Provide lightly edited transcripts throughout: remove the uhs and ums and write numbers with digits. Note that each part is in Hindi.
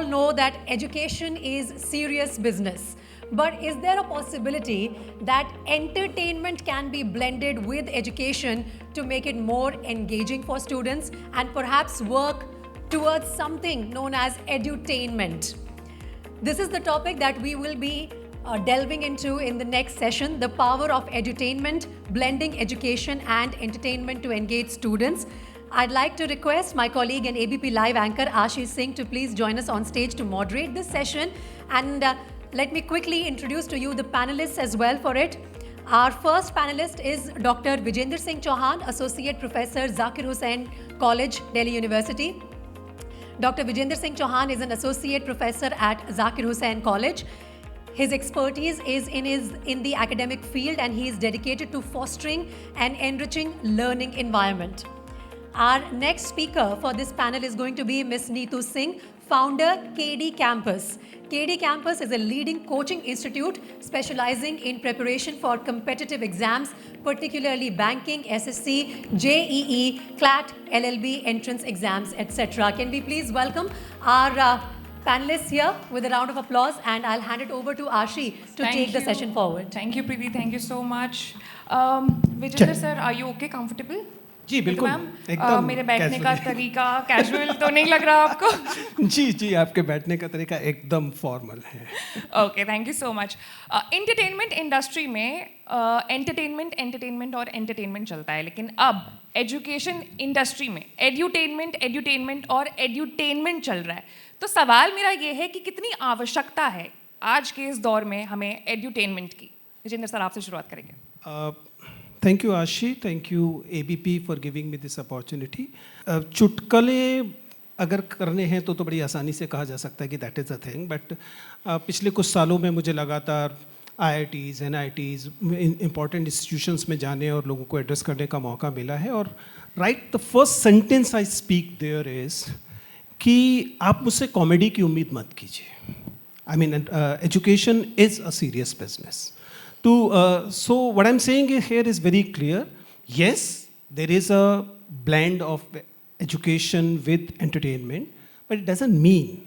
know that education is serious business. But is there a possibility that entertainment can be blended with education to make it more engaging for students and perhaps work towards something known as edutainment? This is the topic that we will be delving into in the next session, the power of edutainment, blending education and entertainment to engage students. I'd like to request my colleague and ABP Live anchor Ashish Singh to please join us on stage to moderate this session. And let me quickly introduce to you the panelists as well for it. Our first panelist is Dr. Vijender Singh Chauhan, Associate Professor, Zakir Hussain College, Delhi University. Dr. Vijender Singh Chauhan is an Associate Professor at Zakir Hussain College. His expertise is in the academic field and he is dedicated to fostering and enriching learning environment. Our next speaker for this panel is going to be Ms. Neetu Singh, founder KD Campus. KD Campus is a leading coaching institute specializing in preparation for competitive exams, particularly banking, SSC, JEE, CLAT, LLB, entrance exams, etc. Can we please welcome our panelists here with a round of applause, and I'll hand it over to Ashi to take the session forward. Thank you, Preeti. Thank you so much. Vijender sir, are you okay, comfortable? जी बिल्कुल एकदम मेरे बैठने का तरीका कैजुअल तो नहीं लग रहा आपको? जी आपके बैठने का तरीका एकदम फॉर्मल है. Okay, thank you so much. Entertainment industry में एंटरटेनमेंट और एंटरटेनमेंट चलता है, लेकिन अब एजुकेशन इंडस्ट्री में एड्यूटेनमेंट और एड्यूटेनमेंट चल रहा है. तो सवाल मेरा ये है कि कितनी आवश्यकता है आज के इस दौर में हमें एड्यूटेनमेंट की. विजेंद्र सर, आपसे शुरुआत करेंगे. Thank you, Ashi. Thank you, ABP, for giving me this opportunity. चुटकले अगर करने हैं तो बड़ी आसानी से कहा जा सकता है कि that is the thing. But पिछले कुछ सालों में मुझे लगातार IITs, NITs, important institutions में जाने और लोगों को एड्रेस करने का मौका मिला है. और right, the first sentence I speak there is कि आप मुझसे कॉमेडी की उम्मीद मत कीजिए. I mean, education is a serious business. So what I'm saying here is very clear. Yes, there is a blend of education with entertainment, but it doesn't mean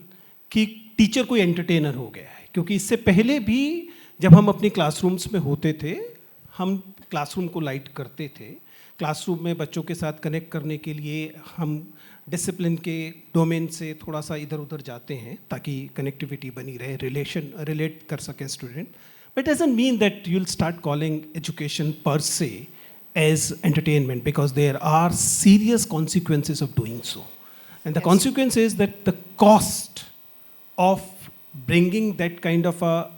कि टीचर कोई एंटरटेनर हो गया है. क्योंकि इससे पहले भी जब हम अपनी क्लासरूम्स में होते थे, हम क्लासरूम को लाइट करते थे. क्लासरूम में बच्चों के साथ कनेक्ट करने के लिए हम डिसिप्लिन के डोमेन से थोड़ा सा इधर उधर जाते हैं ताकि कनेक्टिविटी बनी रहे, रिलेट कर सके student. But it doesn't mean that you'll start calling education per se as entertainment, because there are serious consequences of doing so. And the consequence is that the cost of bringing that kind of a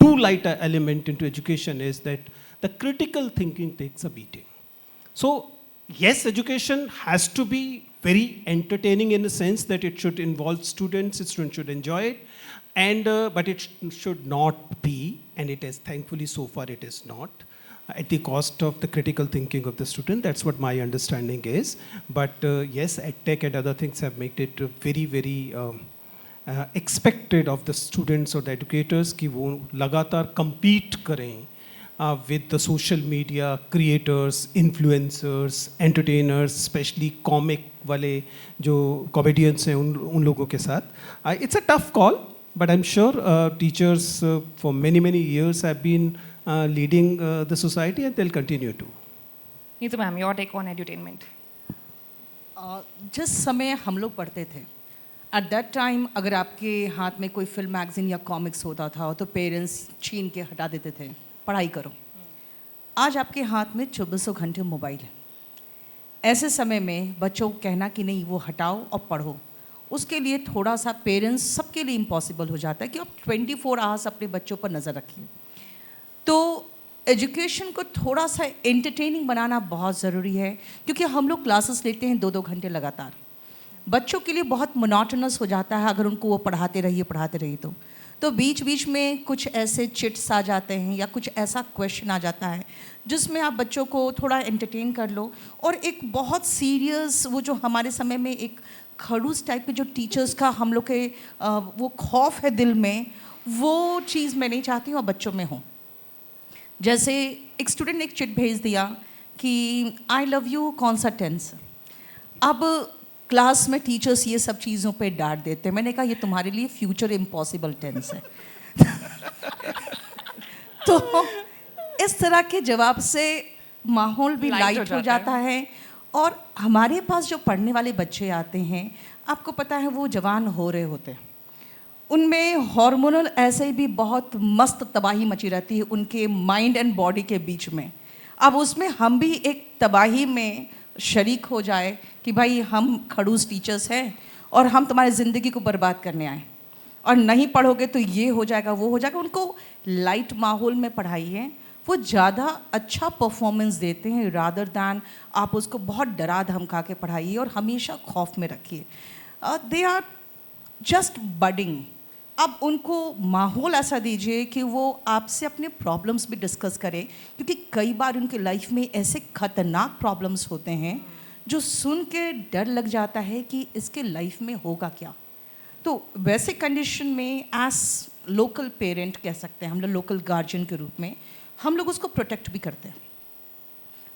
too light element into education is that the critical thinking takes a beating. So yes, education has to be very entertaining in the sense that it should involve students should enjoy it. But it should not be, and it is thankfully so far it is not, at the cost of the critical thinking of the student. That's what my understanding is. But yes, EdTech and other things have made it very, very expected of the students or the educators कि वो लगातार compete करें with the social media creators, influencers, entertainers, especially comic वाले जो comedians हैं उन लोगों के साथ. It's a tough call. But I'm sure teachers for many years have been leading the society, and they'll continue to. Neetu ma'am, your take on edutainment? जिस समय हम लोग पढ़ते थे, at that time अगर आपके हाथ में कोई फिल्म मैगजीन या कॉमिक्स होता था तो पेरेंट्स छीन के हटा देते थे, पढ़ाई करो. आज आपके हाथ में 24 घंटे मोबाइल है. ऐसे समय में बच्चों को कहना कि नहीं वो हटाओ और पढ़ो, उसके लिए थोड़ा सा पेरेंट्स सबके लिए इम्पॉसिबल हो जाता है कि आप 24 आवर्स अपने बच्चों पर नज़र रखिए. तो एजुकेशन को थोड़ा सा एंटरटेनिंग बनाना बहुत ज़रूरी है, क्योंकि हम लोग क्लासेस लेते हैं 2-2 घंटे लगातार. बच्चों के लिए बहुत मोनोटोनस हो जाता है अगर उनको वो पढ़ाते रहिए तो बीच बीच में कुछ ऐसे चिट्स आ जाते हैं या कुछ ऐसा क्वेश्चन आ जाता है जिसमें आप बच्चों को थोड़ा एंटरटेन कर लो. और एक बहुत सीरियस वो जो हमारे समय में एक खड़ूस टाइप के जो टीचर्स का हम लोग के वो खौफ है दिल में, वो चीज़ मैं नहीं चाहती हूँ बच्चों में हो. जैसे एक स्टूडेंट ने एक चिट भेज दिया कि आई लव यू कौन सा टेंस. अब क्लास में टीचर्स ये सब चीज़ों पे डांट देते हैं। मैंने कहा ये तुम्हारे लिए फ्यूचर इम्पॉसिबल टेंस है। तो इस तरह के जवाब से माहौल भी लाइट हो जाता है। और हमारे पास जो पढ़ने वाले बच्चे आते हैं, आपको पता है वो जवान हो रहे होते हैं, उनमें हार्मोनल ऐसे भी बहुत मस्त तबाही मची रहती है उनके माइंड एंड बॉडी के बीच में। अब उसमें हम भी एक तबाही में शरीक हो जाए कि भाई हम खड़ूस टीचर्स हैं और हम तुम्हारी ज़िंदगी को बर्बाद करने आए, और नहीं पढ़ोगे तो ये हो जाएगा वो हो जाएगा। उनको लाइट माहौल में पढ़ाइए, वो ज़्यादा अच्छा परफॉर्मेंस देते हैं रादर दैन आप उसको बहुत डरा धमका के पढ़ाइए और हमेशा खौफ में रखिए। They are just budding. अब उनको माहौल ऐसा दीजिए कि वो आपसे अपने प्रॉब्लम्स भी डिस्कस करें, क्योंकि कई बार उनके लाइफ में ऐसे खतरनाक प्रॉब्लम्स होते हैं जो सुन के डर लग जाता है कि इसके लाइफ में होगा क्या। तो वैसे कंडीशन में एज लोकल पेरेंट कह सकते हैं, हम लोग लोकल गार्जियन के रूप में हम लोग उसको प्रोटेक्ट भी करते हैं।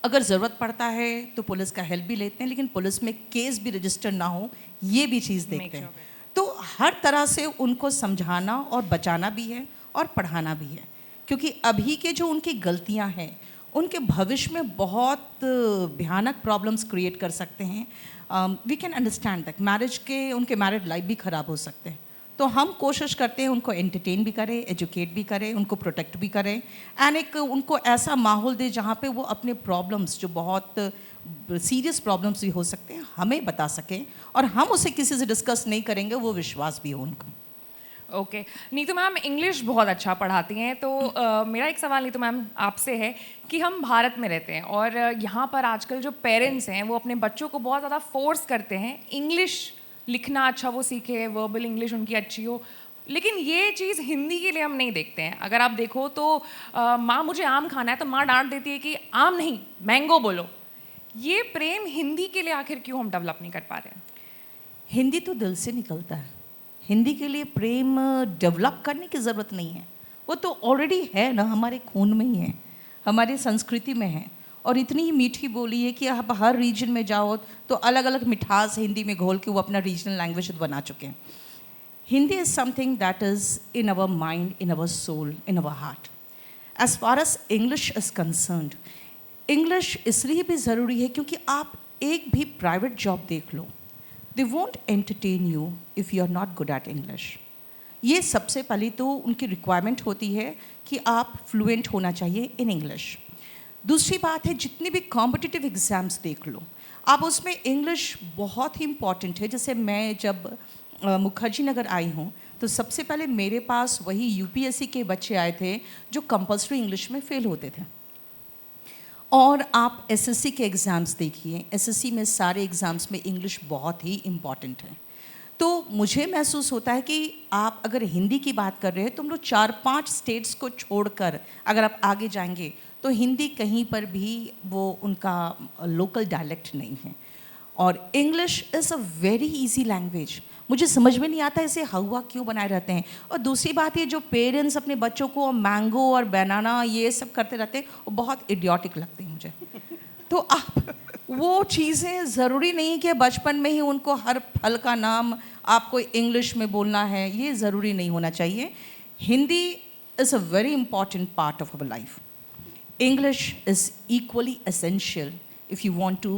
अगर ज़रूरत पड़ता है तो पुलिस का हेल्प भी लेते हैं, लेकिन पुलिस में केस भी रजिस्टर ना हो ये भी चीज़ देखते हैं। तो हर तरह से उनको समझाना और बचाना भी है और पढ़ाना भी है, क्योंकि अभी के जो उनकी गलतियां हैं उनके भविष्य में बहुत भयानक प्रॉब्लम्स क्रिएट कर सकते हैं। We can understand that marriage के उनके मैरिड लाइफ भी ख़राब हो सकते हैं। तो हम कोशिश करते हैं उनको एंटरटेन भी करें, एजुकेट भी करें, उनको प्रोटेक्ट भी करें, एंड एक उनको ऐसा माहौल दे जहाँ पे वो अपने प्रॉब्लम्स जो बहुत सीरियस प्रॉब्लम्स भी हो सकते हैं हमें बता सकें, और हम उसे किसी से डिस्कस नहीं करेंगे, वो विश्वास भी हो उनको। ओके नीतू मैम इंग्लिश बहुत अच्छा पढ़ाती हैं, तो मेरा एक सवाल नीतू मैम आपसे है कि हम भारत में रहते हैं और यहाँ पर आजकल जो पेरेंट्स हैं वो अपने बच्चों को बहुत ज़्यादा फोर्स करते हैं इंग्लिश लिखना अच्छा वो सीखे, वर्बल इंग्लिश उनकी अच्छी हो, लेकिन ये चीज़ हिंदी के लिए हम नहीं देखते हैं। अगर आप देखो तो माँ मुझे आम खाना है तो माँ डांट देती है कि आम नहीं मैंगो बोलो। ये प्रेम हिंदी के लिए आखिर क्यों हम डेवलप नहीं कर पा रहे हैं? हिंदी तो दिल से निकलता है, हिंदी के लिए प्रेम डेवलप करने की ज़रूरत नहीं है, वो तो ऑलरेडी है ना, हमारे खून में ही है, हमारी संस्कृति में है। और इतनी ही मीठी बोली है कि आप हर रीजन में जाओ तो अलग अलग मिठास हिंदी में घोल के वो अपना रीजनल लैंग्वेज बना चुके हैं। Hindi is something that is in our mind, in our soul, in our heart. As far as English is concerned, English इसलिए भी ज़रूरी है क्योंकि आप एक भी प्राइवेट जॉब देख लो, they won't entertain you if you are not good at English. ये सबसे पहले तो उनकी रिक्वायरमेंट होती है कि आप फ्लुएंट होना चाहिए इन इंग्लिश। दूसरी बात है, जितने भी कॉम्पिटिटिव एग्ज़ाम्स देख लो आप, उसमें इंग्लिश बहुत ही इम्पॉर्टेंट है। जैसे मैं जब मुखर्जी नगर आई हूँ तो सबसे पहले मेरे पास वही यूपीएससी के बच्चे आए थे जो कंपल्सरी इंग्लिश में फ़ेल होते थे। और आप एसएससी के एग्ज़ाम्स देखिए, एसएससी में सारे एग्ज़ाम्स में इंग्लिश बहुत ही इम्पॉर्टेंट है। तो मुझे महसूस होता है कि आप अगर हिंदी की बात कर रहे हैं तो हम लोग 4-5 स्टेट्स को छोड़कर अगर आप आगे जाएंगे तो हिंदी कहीं पर भी वो उनका लोकल डायलेक्ट नहीं है। और English is a very easy language. मुझे समझ में नहीं आता इसे हवा क्यों बनाए रहते हैं। और दूसरी बात ये, जो पेरेंट्स अपने बच्चों को मैंगो और बनाना ये सब करते रहते हैं वो बहुत इडियोटिक लगती है मुझे। तो आप वो चीज़ें ज़रूरी नहीं कि बचपन में ही उनको हर फल का नाम आपको इंग्लिश में बोलना है, ये ज़रूरी नहीं होना चाहिए। Hindi is a very important part of our life. English is equally essential if you want to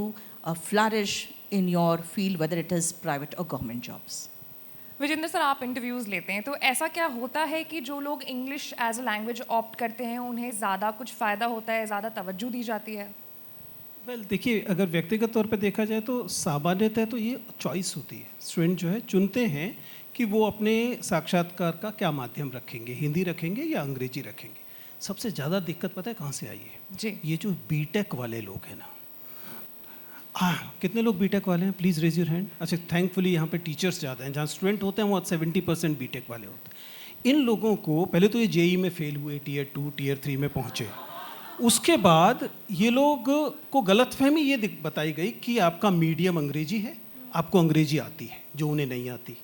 flourish in your field, whether it is private or government jobs. Vijendra sir, आप इंटरव्यूज़ लेते हैं तो ऐसा क्या होता है कि जो लोग English as a language opt करते हैं उन्हें ज़्यादा कुछ फ़ायदा होता है, ज़्यादा तवज्जो दी जाती है? वेल देखिए, अगर व्यक्तिगत तौर पे देखा जाए तो सामान्यतः तो ये चॉइस होती है। स्टूडेंट जो है चुनते हैं कि वो अपने साक्षात्कार का क्या माध्यम रखेंगे, हिंदी रखेंगे या अंग्रेजी रखेंगे। सबसे ज़्यादा दिक्कत पता है कहाँ से आई है जी, ये जो बीटेक वाले लोग हैं ना। कितने लोग बीटेक वाले हैं? Please raise your hand. अच्छा, थैंकफुली यहाँ पे टीचर्स ज़्यादा हैं, जहाँ स्टूडेंट होते हैं वहाँ 70% बीटेक वाले होते हैं। इन लोगों को पहले तो ये जेई में फेल हुए, टियर 2 टियर 3 में पहुँचे, उसके बाद ये लोग को गलतफहमी ये बताई गई कि आपका मीडियम अंग्रेजी है, आपको अंग्रेजी आती है, जो उन्हें नहीं आती।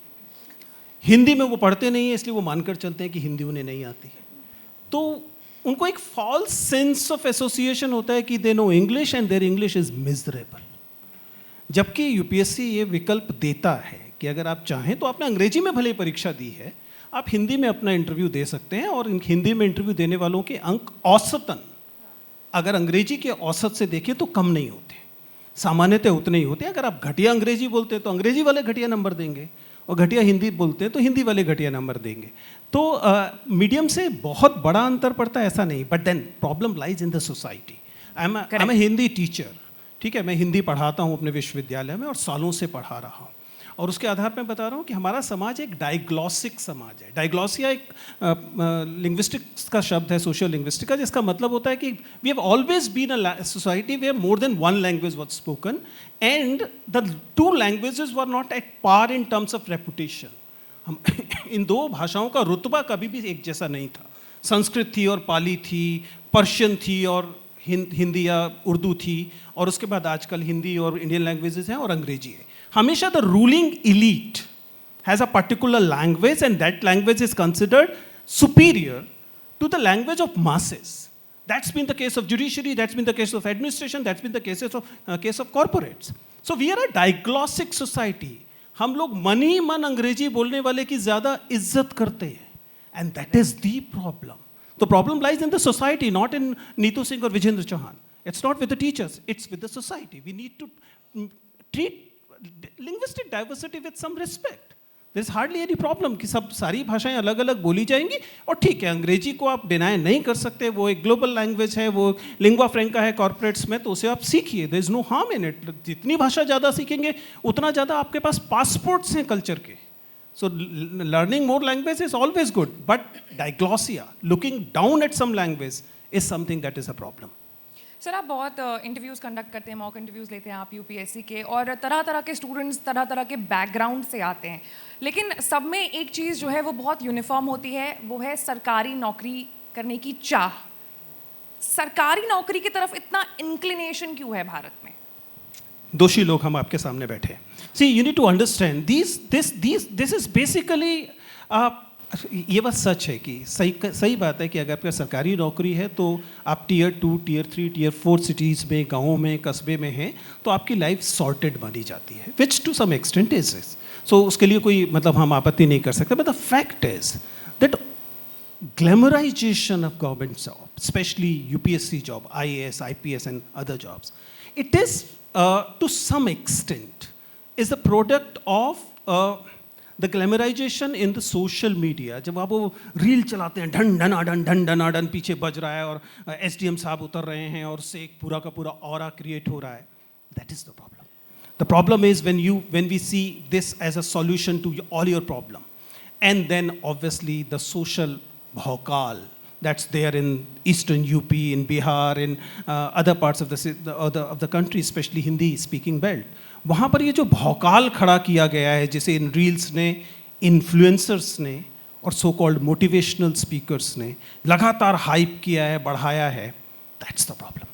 हिंदी में वो पढ़ते नहीं है इसलिए वो मानकर चलते हैं कि हिंदी उन्हें नहीं आती। तो उनको एक फॉल्स सेंस ऑफ एसोसिएशन होता है कि they know English and their English is miserable. जबकि यूपीएससी ये विकल्प देता है कि अगर आप चाहें तो आपने अंग्रेजी में भले परीक्षा दी है, आप हिंदी में अपना इंटरव्यू दे सकते हैं, और हिंदी में इंटरव्यू देने वालों के अंक औसतन अगर अंग्रेजी के औसत से देखें तो कम नहीं होते, सामान्यतः उतने ही होते हैं। अगर आप घटिया अंग्रेजी बोलते हैं तो अंग्रेजी वाले घटिया नंबर देंगे, और घटिया हिंदी बोलते हैं तो हिंदी वाले घटिया नंबर देंगे। तो मीडियम से बहुत बड़ा अंतर पड़ता है ऐसा नहीं, but then problem lies in the society. I am a Hindi teacher, ठीक है, मैं हिंदी पढ़ाता हूँ अपने विश्वविद्यालय में और सालों से पढ़ा रहा हूँ, और उसके आधार पर बता रहा हूँ कि हमारा समाज एक डाइग्लॉसिक समाज है। डाइग्लॉसिया एक लिंग्विस्टिक्स का शब्द है, सोशल लिंग्विस्टिक का, जिसका मतलब होता है कि we have always been a society where more than one language was spoken and the two languages were not at par in terms of reputation. हम इन दो भाषाओं का रुतबा कभी भी एक जैसा नहीं था। संस्कृत थी और पाली थी, पर्शियन थी और हिंदी या उर्दू थी, और उसके बाद आजकल हिंदी और इंडियन लैंग्वेजेस हैं और अंग्रेजी है। हमेशा the ruling elite has a particular language and that language is considered superior to the language of masses. That's been the case of judiciary, that's been the case of administration, that's been the case of corporates. So we are a diglossic society. हम लोग मन ही मन अंग्रेजी बोलने वाले की ज़्यादा इज्जत करते हैं, and that is the problem. The problem lies in the society, not in Neetu Singh or Vijendra Chauhan. It's not with the teachers, it's with the society. We need to treat linguistic diversity with some respect. There is hardly any problem कि सब सारी भाषाएं अलग अलग बोली जाएंगी, और ठीक है अंग्रेजी को आप डिनाई नहीं कर सकते, वो एक ग्लोबल लैंग्वेज है, वो लिंग्वा फ्रेंका है कॉर्पोरेट्स में, तो उसे आप सीखिए, there is no harm in it. जितनी भाषा ज़्यादा सीखेंगे उतना ज़्यादा आपके पास पासपोर्ट्स हैं कल्चर के। So learning more language is always good, but diglossia, looking down at some language, is something that is a problem. Sir आप बहुत इंटरव्यूज़ कंडक्ट करते हैं, मॉक इंटरव्यूज़ लेते हैं आप यूपीएससी के, और तरह तरह के स्टूडेंट्स तरह तरह के बैकग्राउंड से आते हैं, लेकिन सब में एक चीज़ जो है वो बहुत यूनिफॉर्म होती है, वो है सरकारी नौकरी करने की चाह। सरकारी नौकरी की तरफ इतना इंक्लिनेशन क्यों है भारत में? दोषी लोग हम आपके सामने बैठे हैं। See, you need to understand this is basically ये बात सच है कि सही बात है कि अगर आपका सरकारी नौकरी है तो आप टियर 2, टियर 3, टियर 4 सिटीज़ में, गाँवों में, कस्बे में हैं, तो आपकी लाइफ सॉर्टेड मानी जाती है, विच टू सम एक्सटेंट इज। सो उसके लिए कोई मतलब हम आपत्ति नहीं कर सकते, but the fact is that glamorization of government job, especially UPSC job, IAS, IPS and other jobs, it is to some extent is the product of the glamorization in the social media. जब आप वो रील चलाते हैं, ढन ढन पीछे बज रहा है और SDM साहब उतर रहे हैं और उससे एक पूरा का पूरा ऑरा क्रिएट हो रहा है, that is the problem. The problem is when we see this as a solution to all your problem, and then obviously the social bhaukal that's there in eastern UP, in Bihar, in other parts of the country, especially Hindi speaking belt, वहाँ पर ये जो भौकाल खड़ा किया गया है, जिसे इन रील्स ने, इन्फ्लुएंसर्स ने और सो कॉल्ड मोटिवेशनल स्पीकर्स ने लगातार हाइप किया है, बढ़ाया है, दैट्स द प्रॉब्लम।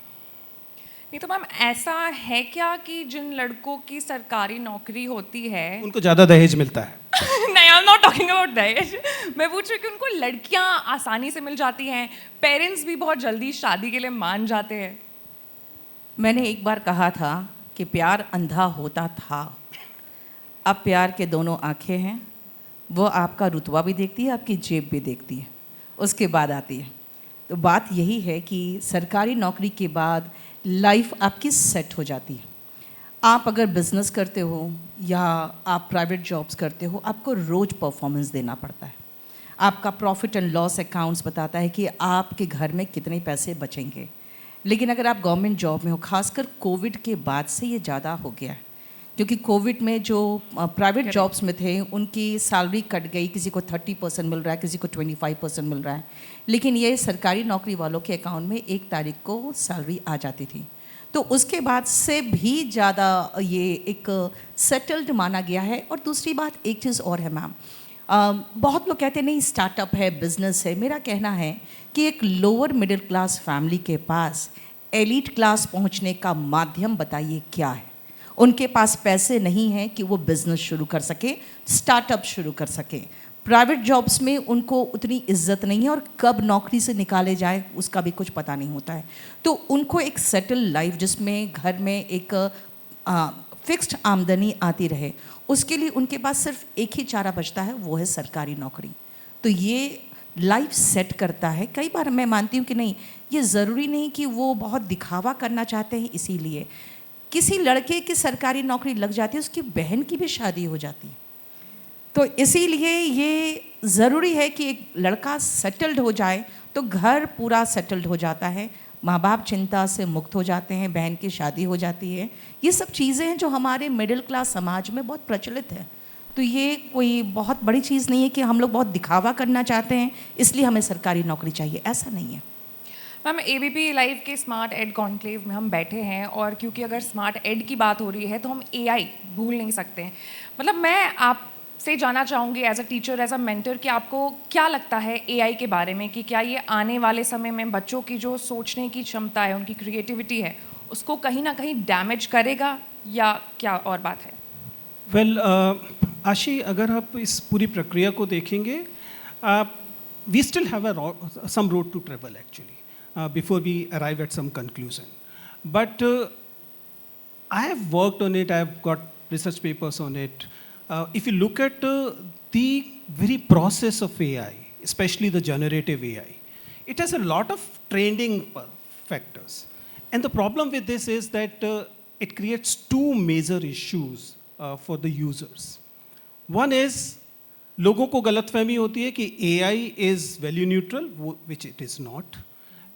नहीं तो मैम ऐसा है क्या कि जिन लड़कों की सरकारी नौकरी होती है उनको ज़्यादा दहेज मिलता है? नहीं, I am not talking about दहेज। मैं पूछ रही हूँ कि उनको लड़कियाँ आसानी से मिल जाती हैं, पेरेंट्स भी बहुत जल्दी शादी के लिए मान जाते हैं। मैंने एक बार कहा था कि प्यार अंधा होता था, अब प्यार के दोनों आंखें हैं, वो आपका रुतबा भी देखती है, आपकी जेब भी देखती है, उसके बाद आती है। तो बात यही है कि सरकारी नौकरी के बाद लाइफ आपकी सेट हो जाती है। आप अगर बिज़नेस करते हो या आप प्राइवेट जॉब्स करते हो, आपको रोज़ परफॉर्मेंस देना पड़ता है। आपका प्रॉफिट एंड लॉस अकाउंट्स बताता है कि आपके घर में कितने पैसे बचेंगे। लेकिन अगर आप गवर्नमेंट जॉब में हो, खासकर कोविड के बाद से ये ज़्यादा हो गया है, क्योंकि कोविड में जो प्राइवेट जॉब्स में थे उनकी सैलरी कट गई, किसी को 30% मिल रहा है, किसी को 25% मिल रहा है, लेकिन ये सरकारी नौकरी वालों के अकाउंट में 1 तारीख को सैलरी आ जाती थी। तो उसके बाद से भी ज़्यादा ये एक सेटल्ड माना गया है। और दूसरी बात एक चीज़ और है मैम, बहुत लोग कहते हैं नहीं स्टार्टअप है, बिजनेस है। मेरा कहना है कि एक लोअर मिडिल क्लास फैमिली के पास एलीट क्लास पहुंचने का माध्यम बताइए क्या है। उनके पास पैसे नहीं हैं कि वो बिज़नेस शुरू कर सके, स्टार्टअप शुरू कर सके। प्राइवेट जॉब्स में उनको उतनी इज्जत नहीं है और कब नौकरी से निकाले जाए उसका भी कुछ पता नहीं होता है। तो उनको एक सेटल लाइफ जिसमें घर में एक फिक्स्ड आमदनी आती रहे, उसके लिए उनके पास सिर्फ एक ही चारा बचता है, वो है सरकारी नौकरी। तो ये लाइफ सेट करता है। कई बार मैं मानती हूँ कि नहीं, ये ज़रूरी नहीं कि वो बहुत दिखावा करना चाहते हैं, इसीलिए किसी लड़के की सरकारी नौकरी लग जाती है, उसकी बहन की भी शादी हो जाती है। तो इसीलिए ये ज़रूरी है कि एक लड़का सेटल्ड हो जाए तो घर पूरा सेटल्ड हो जाता है, माँ बाप चिंता से मुक्त हो जाते हैं, बहन की शादी हो जाती है। ये सब चीज़ें हैं जो हमारे मिडिल क्लास समाज में बहुत प्रचलित है। तो ये कोई बहुत बड़ी चीज़ नहीं है कि हम लोग बहुत दिखावा करना चाहते हैं इसलिए हमें सरकारी नौकरी चाहिए, ऐसा नहीं है। मैम, एबीपी लाइव के स्मार्ट एड कॉन्क्लेव में हम बैठे हैं, और क्योंकि अगर स्मार्ट एड की बात हो रही है तो हम एआई भूल नहीं सकते हैं। मतलब मैं आपसे जानना चाहूँगी as a teacher, as a mentor, कि आपको क्या लगता है एआई के बारे में, कि क्या ये आने वाले समय में बच्चों की जो सोचने की क्षमता है, उनकी क्रिएटिविटी है, उसको कहीं ना कहीं डैमेज करेगा, या क्या और बात है? वेल आशी, अगर आप इस पूरी प्रक्रिया को देखेंगे, we still have some road to travel actually before we arrive at some conclusion. But I have worked on it, I have got research papers on it. If you look at the very process of AI, especially the generative AI, it has a lot of training factors. And the problem with this is that it creates two major issues for the users. One is, लोगों को गलतफहमी होती है कि AI is value neutral, which it is not.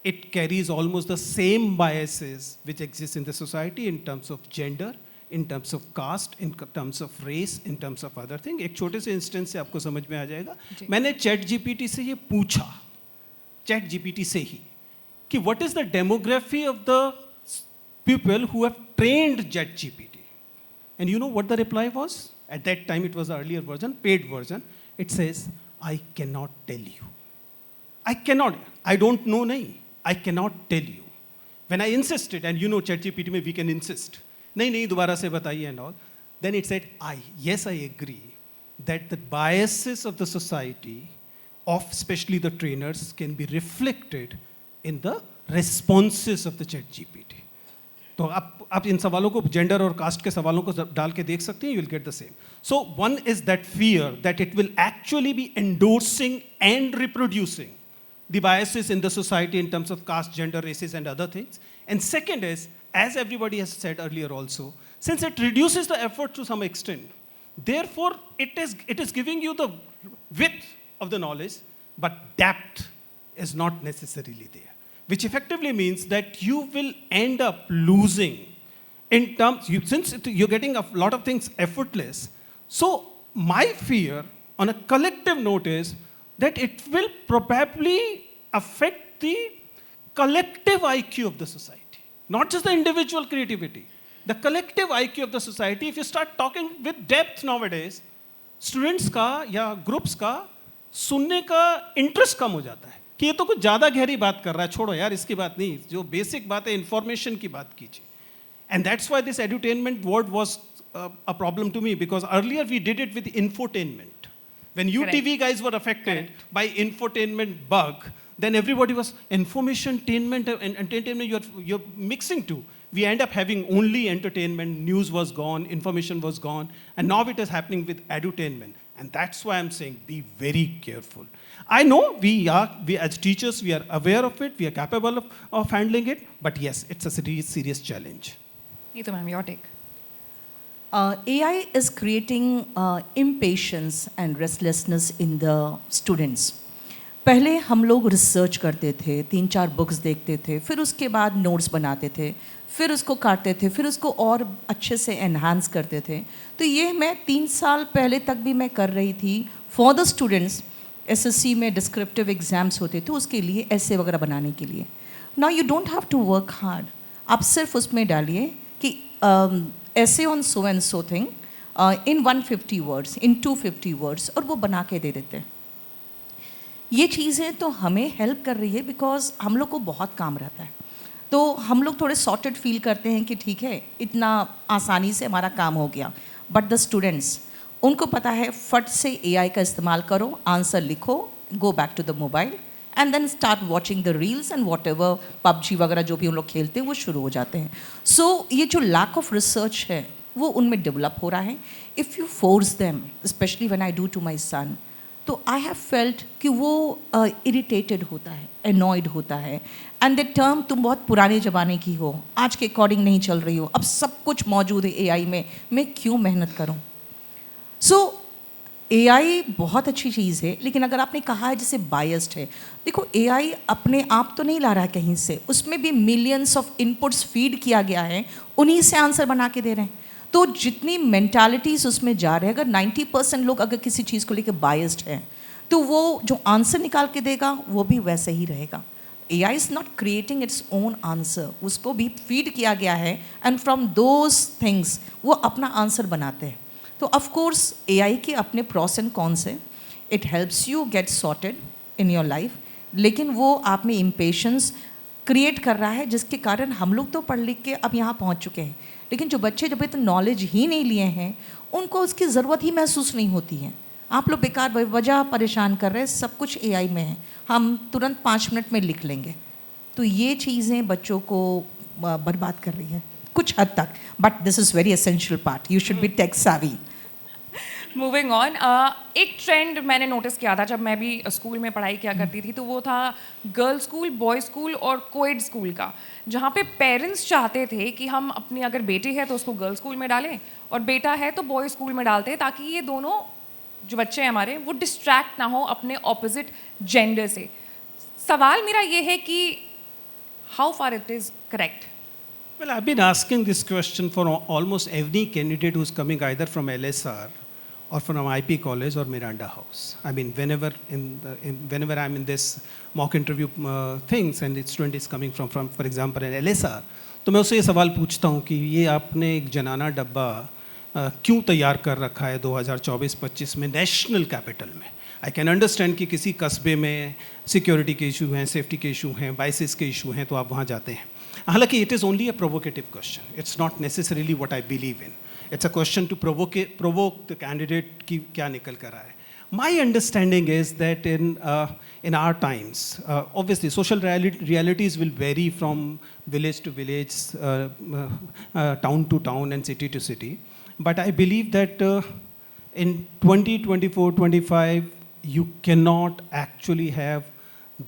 It carries almost the same biases which exist in the society in terms of gender, in terms of caste, in terms of race, in terms of other thing. एक छोटे से इंस्टेंस से आपको समझ में आ जाएगा। मैंने चैट जीपीटी से ये पूछा, चैट जीपीटी से ही, कि what is the demography of the people who have trained chat GPT? And you know what the reply was? At that time it was the earlier version, paid version. It says, I cannot tell you. I cannot, I don't know nahi. I cannot tell you. When I insisted, and you know ChatGPT में we can insist, नहीं दोबारा से बताइए and all, then it said, yes, I agree that the biases of the society, of especially the trainers, can be reflected in the responses of the ChatGPT. तो आप इन सवालों को, जेंडर और कास्ट के सवालों को डाल के देख सकते हैं, you will get the same. So one is that fear that it will actually be endorsing and reproducing the biases in the society in terms of caste, gender, races, and other things. And second is, as everybody has said earlier also, since it reduces the effort to some extent, therefore it is giving you the width of the knowledge, but depth is not necessarily there, which effectively means that you will end up losing in terms, since you're getting a lot of things effortless. So my fear on a collective note is that it will probably affect the collective IQ of the society, not just the individual creativity, the collective IQ of the society. If you start talking with depth nowadays, students का या groups का सुनने का interest कम हो जाता है कि ये तो कुछ ज़्यादा गहरी बात कर रहा है, छोड़ो यार इसकी बात नहीं, जो basic बात है information की बात कीजिए. And that's why this edutainment word was a problem to me, because earlier we did it with infotainment. When you Correct. TV guys were affected by infotainment bug, then everybody was information-tainment and entertainment, you're mixing two. We end up having only entertainment, news was gone, information was gone, and now it is happening with edutainment. And that's why I'm saying be very careful. I know we as teachers, we are aware of it, we are capable of handling it, but yes, it's a serious challenge. Neetu ma'am, your take. AI is creating impatience and restlessness in the students. पहले हम लोग रिसर्च करते थे, 3-4 बुक्स देखते थे, फिर उसके बाद नोट्स बनाते थे, फिर उसको काटते थे, फिर उसको और अच्छे से एनहांस करते थे. तो ये मैं 3 साल पहले तक भी मैं कर रही थी फॉर द स्टूडेंट्स. एसएससी में डिस्क्रिप्टिव एग्जाम्स होते थे, उसके लिए ऐसे वगैरह बनाने के लिए. Now you don't have to work hard. आप सिर्फ उसमें डालिए कि ऐसे on so and so thing in 150 words, in 250 words, और वो बना के दे देते. ये चीज़ें तो हमें हेल्प कर रही है बिकॉज हम लोग को बहुत काम रहता है, तो हम लोग थोड़े सॉर्टेड फील करते हैं कि ठीक है इतना आसानी से हमारा काम हो गया. बट द स्टूडेंट्स, उनको पता है फट से एआई का इस्तेमाल करो, आंसर लिखो, go back to the mobile and then start watching the reels and whatever PUBG वगैरह जो भी हम लोग खेलते हैं वो शुरू हो जाते हैं. सो ये जो लैक ऑफ रिसर्च है वो उनमें डेवलप हो रहा है. If you force them, specially when I do to my son, तो आई हैव फेल्ट कि वो इरिटेटेड होता है, एनॉयड होता है. एंड द टर्म तुम बहुत पुराने ज़माने की हो, आज के अकॉर्डिंग नहीं चल रही हो, अब सब कुछ मौजूद है एआई में, मैं क्यों मेहनत करूं? सो एआई बहुत अच्छी चीज़ है, लेकिन अगर आपने कहा है जैसे बायस्ड है, देखो एआई अपने आप तो नहीं ला रहा है कहीं से, उसमें भी मिलियंस ऑफ इनपुट्स फीड किया गया है, उन्हीं से आंसर बना के दे रहे हैं. तो जितनी मेंटालिटीज़ उसमें जा रहे हैं, अगर 90% लोग अगर किसी चीज़ को लेकर बायस्ड हैं, तो वो जो आंसर निकाल के देगा वो भी वैसे ही रहेगा. AI is not creating its own answer, उसको भी फीड किया गया है, एंड फ्रॉम दोज थिंग्स वो अपना आंसर बनाते हैं. तो ऑफ कोर्स AI के अपने प्रॉस एंड कॉन्स हैं. It helps you get sorted in your life, लेकिन वो आप में इम्पेशंस क्रिएट कर रहा है, जिसके कारण हम लोग तो पढ़ लिख के अब यहाँ पहुँच चुके हैं, लेकिन जो बच्चे जब इतना नॉलेज ही नहीं लिए हैं, उनको उसकी ज़रूरत ही महसूस नहीं होती है. आप लोग बेकार वजह परेशान कर रहे हैं, सब कुछ AI में है, हम तुरंत 5 मिनट में लिख लेंगे. तो ये चीज़ें बच्चों को बर्बाद कर रही हैं कुछ हद तक. But this is very essential part, you should be tech savvy. Moving on, एक ट्रेंड मैंने नोटिस किया था जब मैं भी स्कूल में पढ़ाई किया करती थी, तो वो था गर्ल्स स्कूल, बॉयज़ स्कूल और कोएड स्कूल का, जहाँ पे पेरेंट्स चाहते थे कि हम अपनी अगर बेटी है तो उसको गर्ल्स स्कूल में डालें और बेटा है तो बॉयज़ स्कूल में डालते हैं, ताकि ये दोनों जो बच्चे हैं हमारे वो डिस्ट्रैक्ट ना हो अपने ऑपोजिट जेंडर से. सवाल मेरा ये है कि how far it is correct? Well, I've been asking this question for almost every candidate who's coming either from LSR or from IP College or Miranda House. I mean, whenever I'm in this mock interview things and the student is coming from for example, an LSR, तो मैं उससे ये सवाल पूछता हूँ कि ये आपने एक जनाना डब्बा क्यों तैयार कर रखा है 2024-25 में नेशनल कैपिटल में. आई कैन अंडरस्टैंड कि किसी कस्बे में सिक्योरिटी के इशू हैं, सेफ्टी के इशू हैं, बाइसिस के इशू हैं, तो आप वहाँ जाते हैं. हालांकि it is only a provocative question, it's not necessarily what I believe in. It's a question to provoke the candidate की क्या निकल कर रहा है. My understanding is that in our times, obviously social realities will vary from village to village, town to town and city to city. But I believe that in 2024, 25, you cannot actually have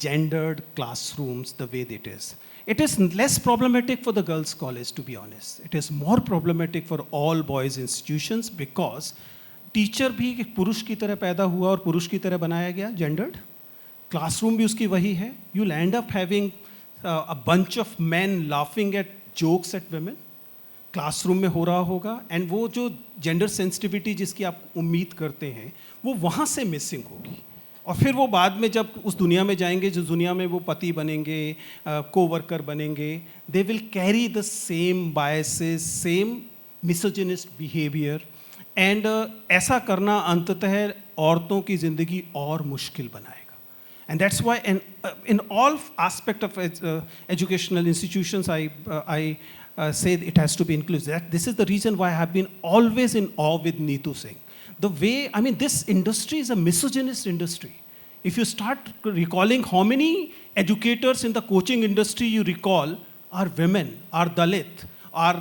gendered classrooms the way it is. It is less problematic for the girls' college, to be honest. It is more problematic for all boys' institutions because teacher भी एक पुरुष की तरह पैदा हुआ और पुरुष की तरह बनाया गया, जेंडर्ड. क्लासरूम भी उसकी वही है. You will end up having a bunch of man laughing at jokes at women. Classroom में हो रहा होगा, एंड वो जो जेंडर सेंसिटिविटी जिसकी आप उम्मीद करते हैं वो वहाँ से मिसिंग होगी. और फिर वो बाद में जब उस दुनिया में जाएंगे, जिस दुनिया में वो पति बनेंगे, को-वर्कर बनेंगे, they will carry the same biases, same misogynist behaviour. And ऐसा करना अंततः औरतों की ज़िंदगी और मुश्किल बनाएगा. And that's why in all aspect of educational institutions I say it has to be inclusive. This is the reason why I have been always in awe with Neetu Singh. The way, I mean, this industry is a misogynist industry. If you start recalling how many educators in the coaching industry you recall are women, are Dalit, are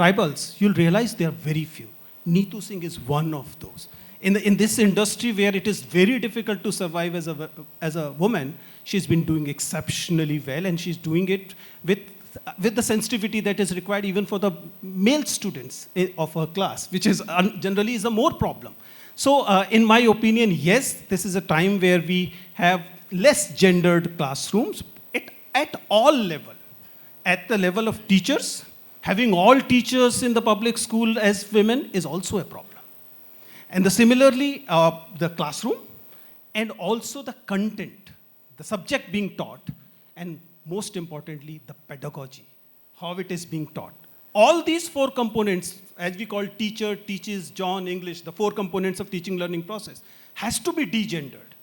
tribals, you'll realize they are very few. Neetu Singh is one of those. In this industry where it is very difficult to survive as a woman, she's been doing exceptionally well, and she's doing it with the sensitivity that is required even for the male students of her class, which is generally is a more problem. So in my opinion, yes, this is a time where we have less gendered classrooms at all level. At the level of teachers, having all teachers in the public school as women is also a problem. And similarly, the classroom and also the content, the subject being taught, and most importantly, the pedagogy, how it is being taught. All these 4 components, as we call teacher, teaches, John, English, the 4 components of teaching learning process, has to be degendered.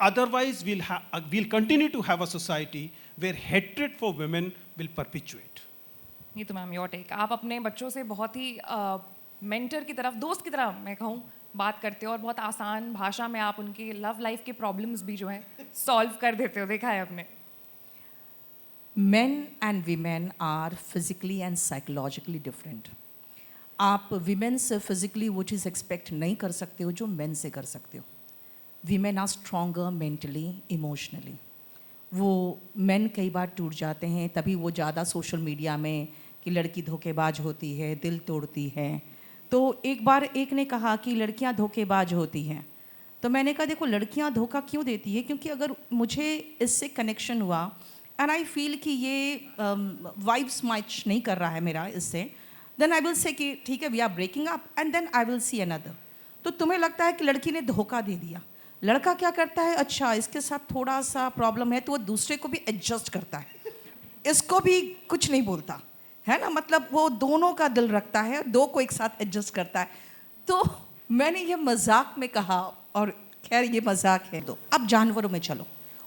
Otherwise, we'll continue to have a society where hatred for women will perpetuate. ये तो मैम योर टेक. आप अपने बच्चों से बहुत ही मेंटर की तरफ, दोस्त की तरह मैं कहूँ, बात करते हो और बहुत आसान भाषा में आप उनकी लव लाइफ के प्रॉब्लम्स भी जो हैं सॉल्व कर देते हो, देखा है आपने. Men and women are physically and psychologically different. आप विमेन से फिजिकली वो चीज़ एक्सपेक्ट नहीं कर सकते हो जो मेन से कर सकते हो. Women are stronger mentally emotionally. वो मेन कई बार टूट जाते हैं, तभी वो ज़्यादा सोशल मीडिया में कि लड़की धोखेबाज होती है, दिल तोड़ती है. तो एक बार एक ने कहा कि लड़कियां धोखेबाज होती हैं. तो मैंने कहा देखो लड़कियां धोखा क्यों देती है, क्योंकि अगर मुझे इससे कनेक्शन हुआ एंड आई फील कि ये वाइब्स मैच नहीं कर रहा है मेरा इससे, देन आई विल से कि ठीक है we are breaking up and then I will see another. तो तुम्हें लगता है कि लड़की ने धोखा दे दिया. लड़का क्या करता है, अच्छा इसके साथ थोड़ा सा प्रॉब्लम है तो वो दूसरे को भी एडजस्ट करता है, इसको भी कुछ नहीं बोलता है ना. मतलब वो दोनों का दिल रखता है, दो को एक साथ एडजस्ट करता है. तो मैंने ये मजाक में कहा, और खैर ये मजाक है. तो अब जानवरों में चलो,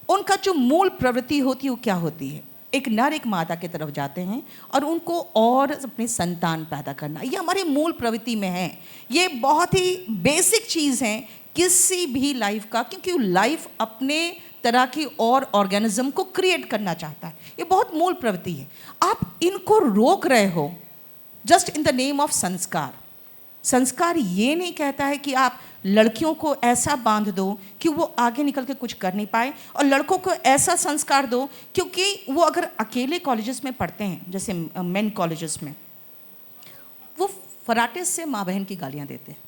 उनका जो मूल प्रवृत्ति होती है वो क्या होती है. एक नर एक मादा की तरफ जाते हैं और उनको और अपनी संतान पैदा करना, ये हमारी मूल प्रवृत्ति में है. ये बहुत ही बेसिक चीज़ है किसी भी लाइफ का, क्योंकि लाइफ अपने तरह की और ऑर्गेनिज्म को क्रिएट करना चाहता है. ये बहुत मूल प्रवृत्ति है. आप इनको रोक रहे हो just in the name of संस्कार. संस्कार ये नहीं कहता है कि आप लड़कियों को ऐसा बांध दो कि वो आगे निकल के कुछ कर नहीं पाए, और लड़कों को ऐसा संस्कार दो क्योंकि वो अगर अकेले कॉलेजेस में पढ़ते हैं, जैसे मेन कॉलेजेस में, वो फराटे से माँ बहन की गालियाँ देते हैं,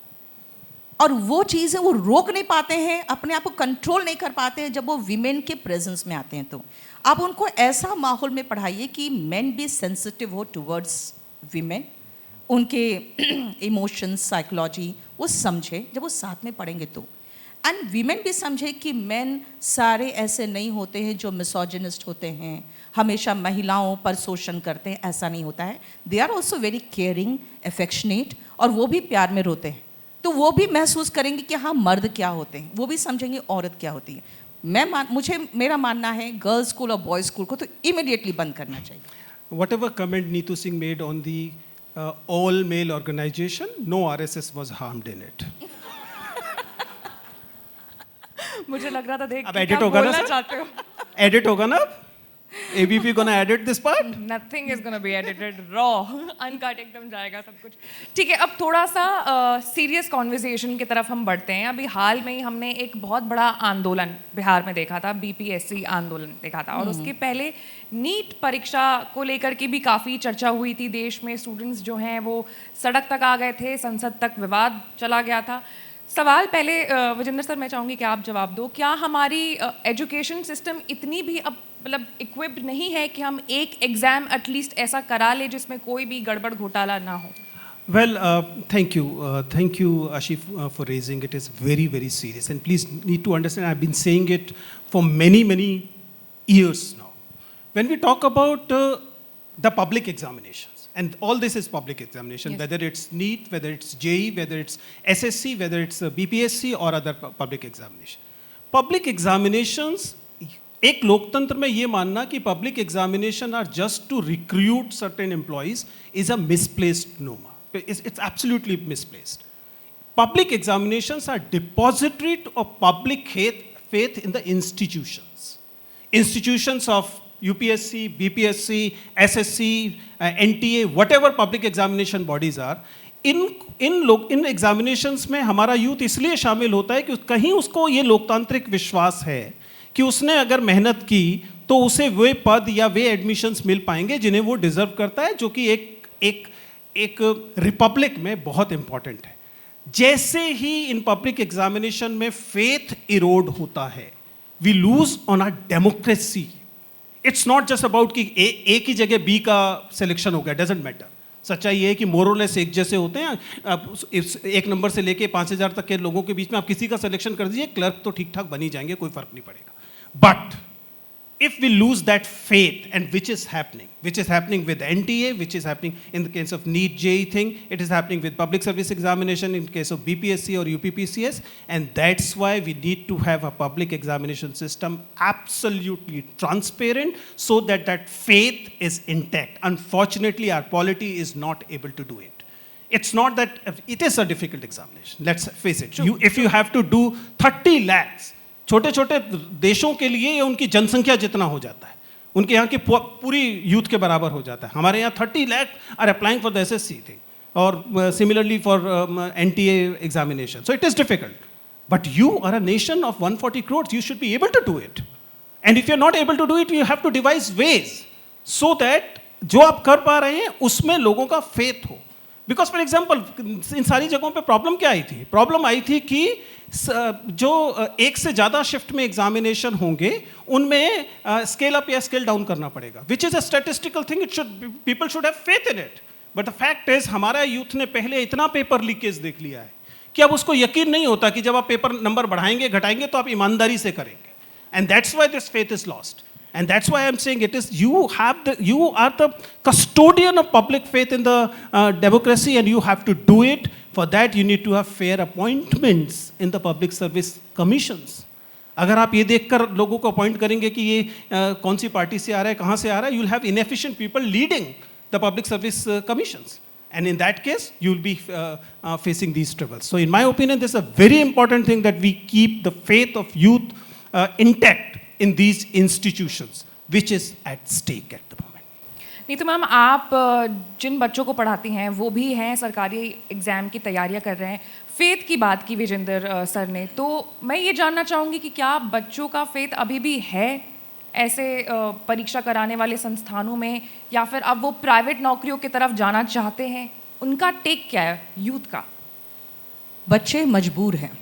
और वो चीज़ें वो रोक नहीं पाते हैं, अपने आप को कंट्रोल नहीं कर पाते हैं. जब वो वीमेन के प्रेजेंस में आते हैं तो आप उनको ऐसा माहौल में पढ़ाइए कि मेन भी सेंसिटिव हो टुवर्ड्स वीमेन, उनके इमोशंस साइकोलॉजी वो समझे जब वो साथ में पढ़ेंगे तो. एंड वीमेन भी समझे कि मेन सारे ऐसे नहीं होते हैं जो मिसोजिनिस्ट होते हैं, हमेशा महिलाओं पर शोषण करते हैं, ऐसा नहीं होता है. They are also very caring, affectionate, और वो भी प्यार में रोते हैं. तो वो भी महसूस करेंगे कि हाँ मर्द क्या होते हैं, वो भी समझेंगे औरत क्या होती है. मेरा मानना है गर्ल्स स्कूल और बॉयज़ स्कूल को तो इमीडिएटली बंद करना चाहिए. Whatever comment Neetu Singh made on the all male organization, no RSS was harmed in it. मुझे लग रहा था देख अब के edit क्या होगा ना बोलना सर? चाहते हो. Edit होगा ना अब? ABP gonna edit this part? Nothing is gonna be edited, raw, uncut एकदम जाएगा सब कुछ. ठीक है, अब थोड़ा सा सीरियस कॉन्वर्सेशन की तरफ हम बढ़ते हैं. अभी हाल में ही हमने एक बहुत बड़ा आंदोलन बिहार में देखा था, BPSC आंदोलन देखा था, और उसके पहले नीट परीक्षा को लेकर के भी काफ़ी चर्चा हुई थी देश में. स्टूडेंट्स जो हैं वो सड़क तक आ गए थे, संसद तक विवाद चला गया था. सवाल पहले विजेंद्र सर मैं चाहूँगी कि आप जवाब दो. क्या हमारी एजुकेशन सिस्टम इतनी भी अब मतलब इक्विप्ड नहीं है कि हम एक एग्ज़ाम एटलीस्ट ऐसा करा ले जिसमें कोई भी गड़बड़ घोटाला ना हो? Well, thank you, Ashif, for raising it. It's very, very serious, and please need to understand. I've been saying it for many, many years now. When we talk about the public examinations, and all this is public examination, Yes. whether it's NEET, whether it's JEE, whether it's SSC, whether it's BPSC or other public examination. Public examinations, एक लोकतंत्र में ये मानना कि public examination are just to recruit certain employees is a misplaced नोमा. It's absolutely misplaced. Public examinations are depository of public faith in the institutions. Institutions of UPSC, BPSC, SSC, NTA, whatever public examination bodies are. In examinations में हमारा यूथ इसलिए शामिल होता है कि कहीं उसको ये लोकतांत्रिक विश्वास है कि उसने अगर मेहनत की तो उसे वे पद या वे एडमिशन्स मिल पाएंगे जिन्हें वो डिजर्व करता है, जो कि एक रिपब्लिक में बहुत इंपॉर्टेंट है. जैसे ही इन पब्लिक एग्जामिनेशन में फेथ इरोड होता है, we lose on our democracy. It's not just about कि एक ही जगह बी का सिलेक्शन हो गया, डजेंट मैटर. सच्चाई ये है कि मोरलेस एक जैसे होते हैं. आप एक नंबर से लेके 5000 तक के लोगों के बीच में आप किसी का सिलेक्शन कर दीजिए, क्लर्क तो ठीक ठाक बन ही जाएंगे, कोई फर्क नहीं पड़ेगा. But if we lose that faith, and which is happening with NTA, which is happening in the case of NEET JEE thing, it is happening with public service examination in case of BPSC or UPPCS, and that's why we need to have a public examination system absolutely transparent so that that faith is intact. Unfortunately, our polity is not able to do it. It's not that it is a difficult examination. Let's face it. If you have to do 30 lakhs, छोटे छोटे देशों के लिए ये उनकी जनसंख्या जितना हो जाता है, उनके यहाँ की पूरी यूथ के बराबर हो जाता है. हमारे यहाँ 30 lakh are applying for the SSC thing. or similarly for NTA examination. So it is difficult. But you are a nation of 140 crores, you should be able to do it. And if you're not able to do it, you have to devise ways so that जो आप कर पा रहे हैं उसमें लोगों का फेथ हो. बिकॉज फॉर एग्जाम्पल इन सारी जगहों पे प्रॉब्लम क्या आई थी? प्रॉब्लम आई थी कि जो एक से ज़्यादा शिफ्ट में एग्जामिनेशन होंगे उनमें स्केल अप या स्केल डाउन करना पड़ेगा, which is a statistical thing. It should, people should have faith in it. But the fact is हमारा यूथ ने पहले इतना पेपर लीकेज देख लिया है कि अब उसको यकीन नहीं होता कि जब आप पेपर नंबर बढ़ाएंगे घटाएंगे तो आप ईमानदारी से करेंगे. And that's why this faith is lost. And that's why I'm saying it is you are the custodian of public faith in the democracy, and you have to do it. For that you need to have fair appointments in the public service commissions. अगर आप ये देखकर लोगों को अपॉइंट करेंगे कि ये कौन सी पार्टी से आ रहा है, कहाँ से आ रहा है, you'll have inefficient people leading the public service commissions. And in that case, you'll be facing these troubles. So in my opinion, this is a very important thing that we keep the faith of youth intact in these institutions, which is at stake at the moment. Neetu ma'am, आप जिन बच्चों को पढ़ाती हैं वो भी हैं सरकारी एग्ज़ाम की तैयारियां कर रहे हैं. फेथ की बात की विजेंद्र सर ने, तो मैं ये जानना चाहूँगी कि क्या बच्चों का फेथ अभी भी है ऐसे परीक्षा कराने वाले संस्थानों में, या फिर अब वो प्राइवेट नौकरियों की तरफ जाना चाहते हैं? उनका टेक क्या है यूथ का? बच्चे मजबूर हैं,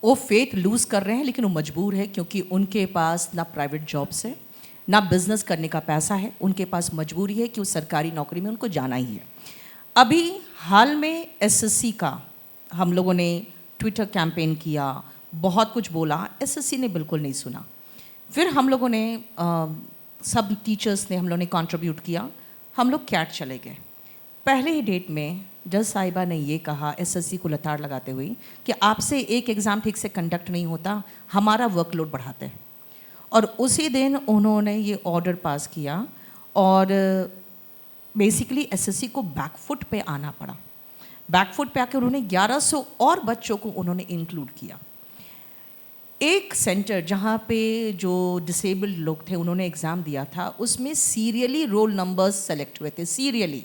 वो फेथ लूज़ कर रहे हैं, लेकिन वो मजबूर है क्योंकि उनके पास ना प्राइवेट जॉब्स है, ना बिजनेस करने का पैसा है. उनके पास मजबूरी है कि वो सरकारी नौकरी में उनको जाना ही है. अभी हाल में एसएससी का हम लोगों ने ट्विटर कैंपेन किया, बहुत कुछ बोला, एसएससी ने बिल्कुल नहीं सुना. फिर हम लोगों ने सब टीचर्स ने हम लोगों ने कंट्रीब्यूट किया, हम लोग कैट चले गए. पहले ही डेट में जज साहिबा ने ये कहा एसएससी को लताड़ लगाते हुए कि आपसे एक एग्ज़ाम ठीक से कंडक्ट नहीं होता, हमारा वर्कलोड बढ़ाते हैं. और उसी दिन उन्होंने ये ऑर्डर पास किया और बेसिकली एसएससी को बैकफुट पे आना पड़ा. बैकफुट पे आकर उन्होंने 1100 और बच्चों को उन्होंने इंक्लूड किया. एक सेंटर जहाँ पे जो डिसेबल्ड लोग थे उन्होंने एग्ज़ाम दिया था, उसमें सीरियली रोल नंबर्स सेलेक्ट हुए थे. सीरियली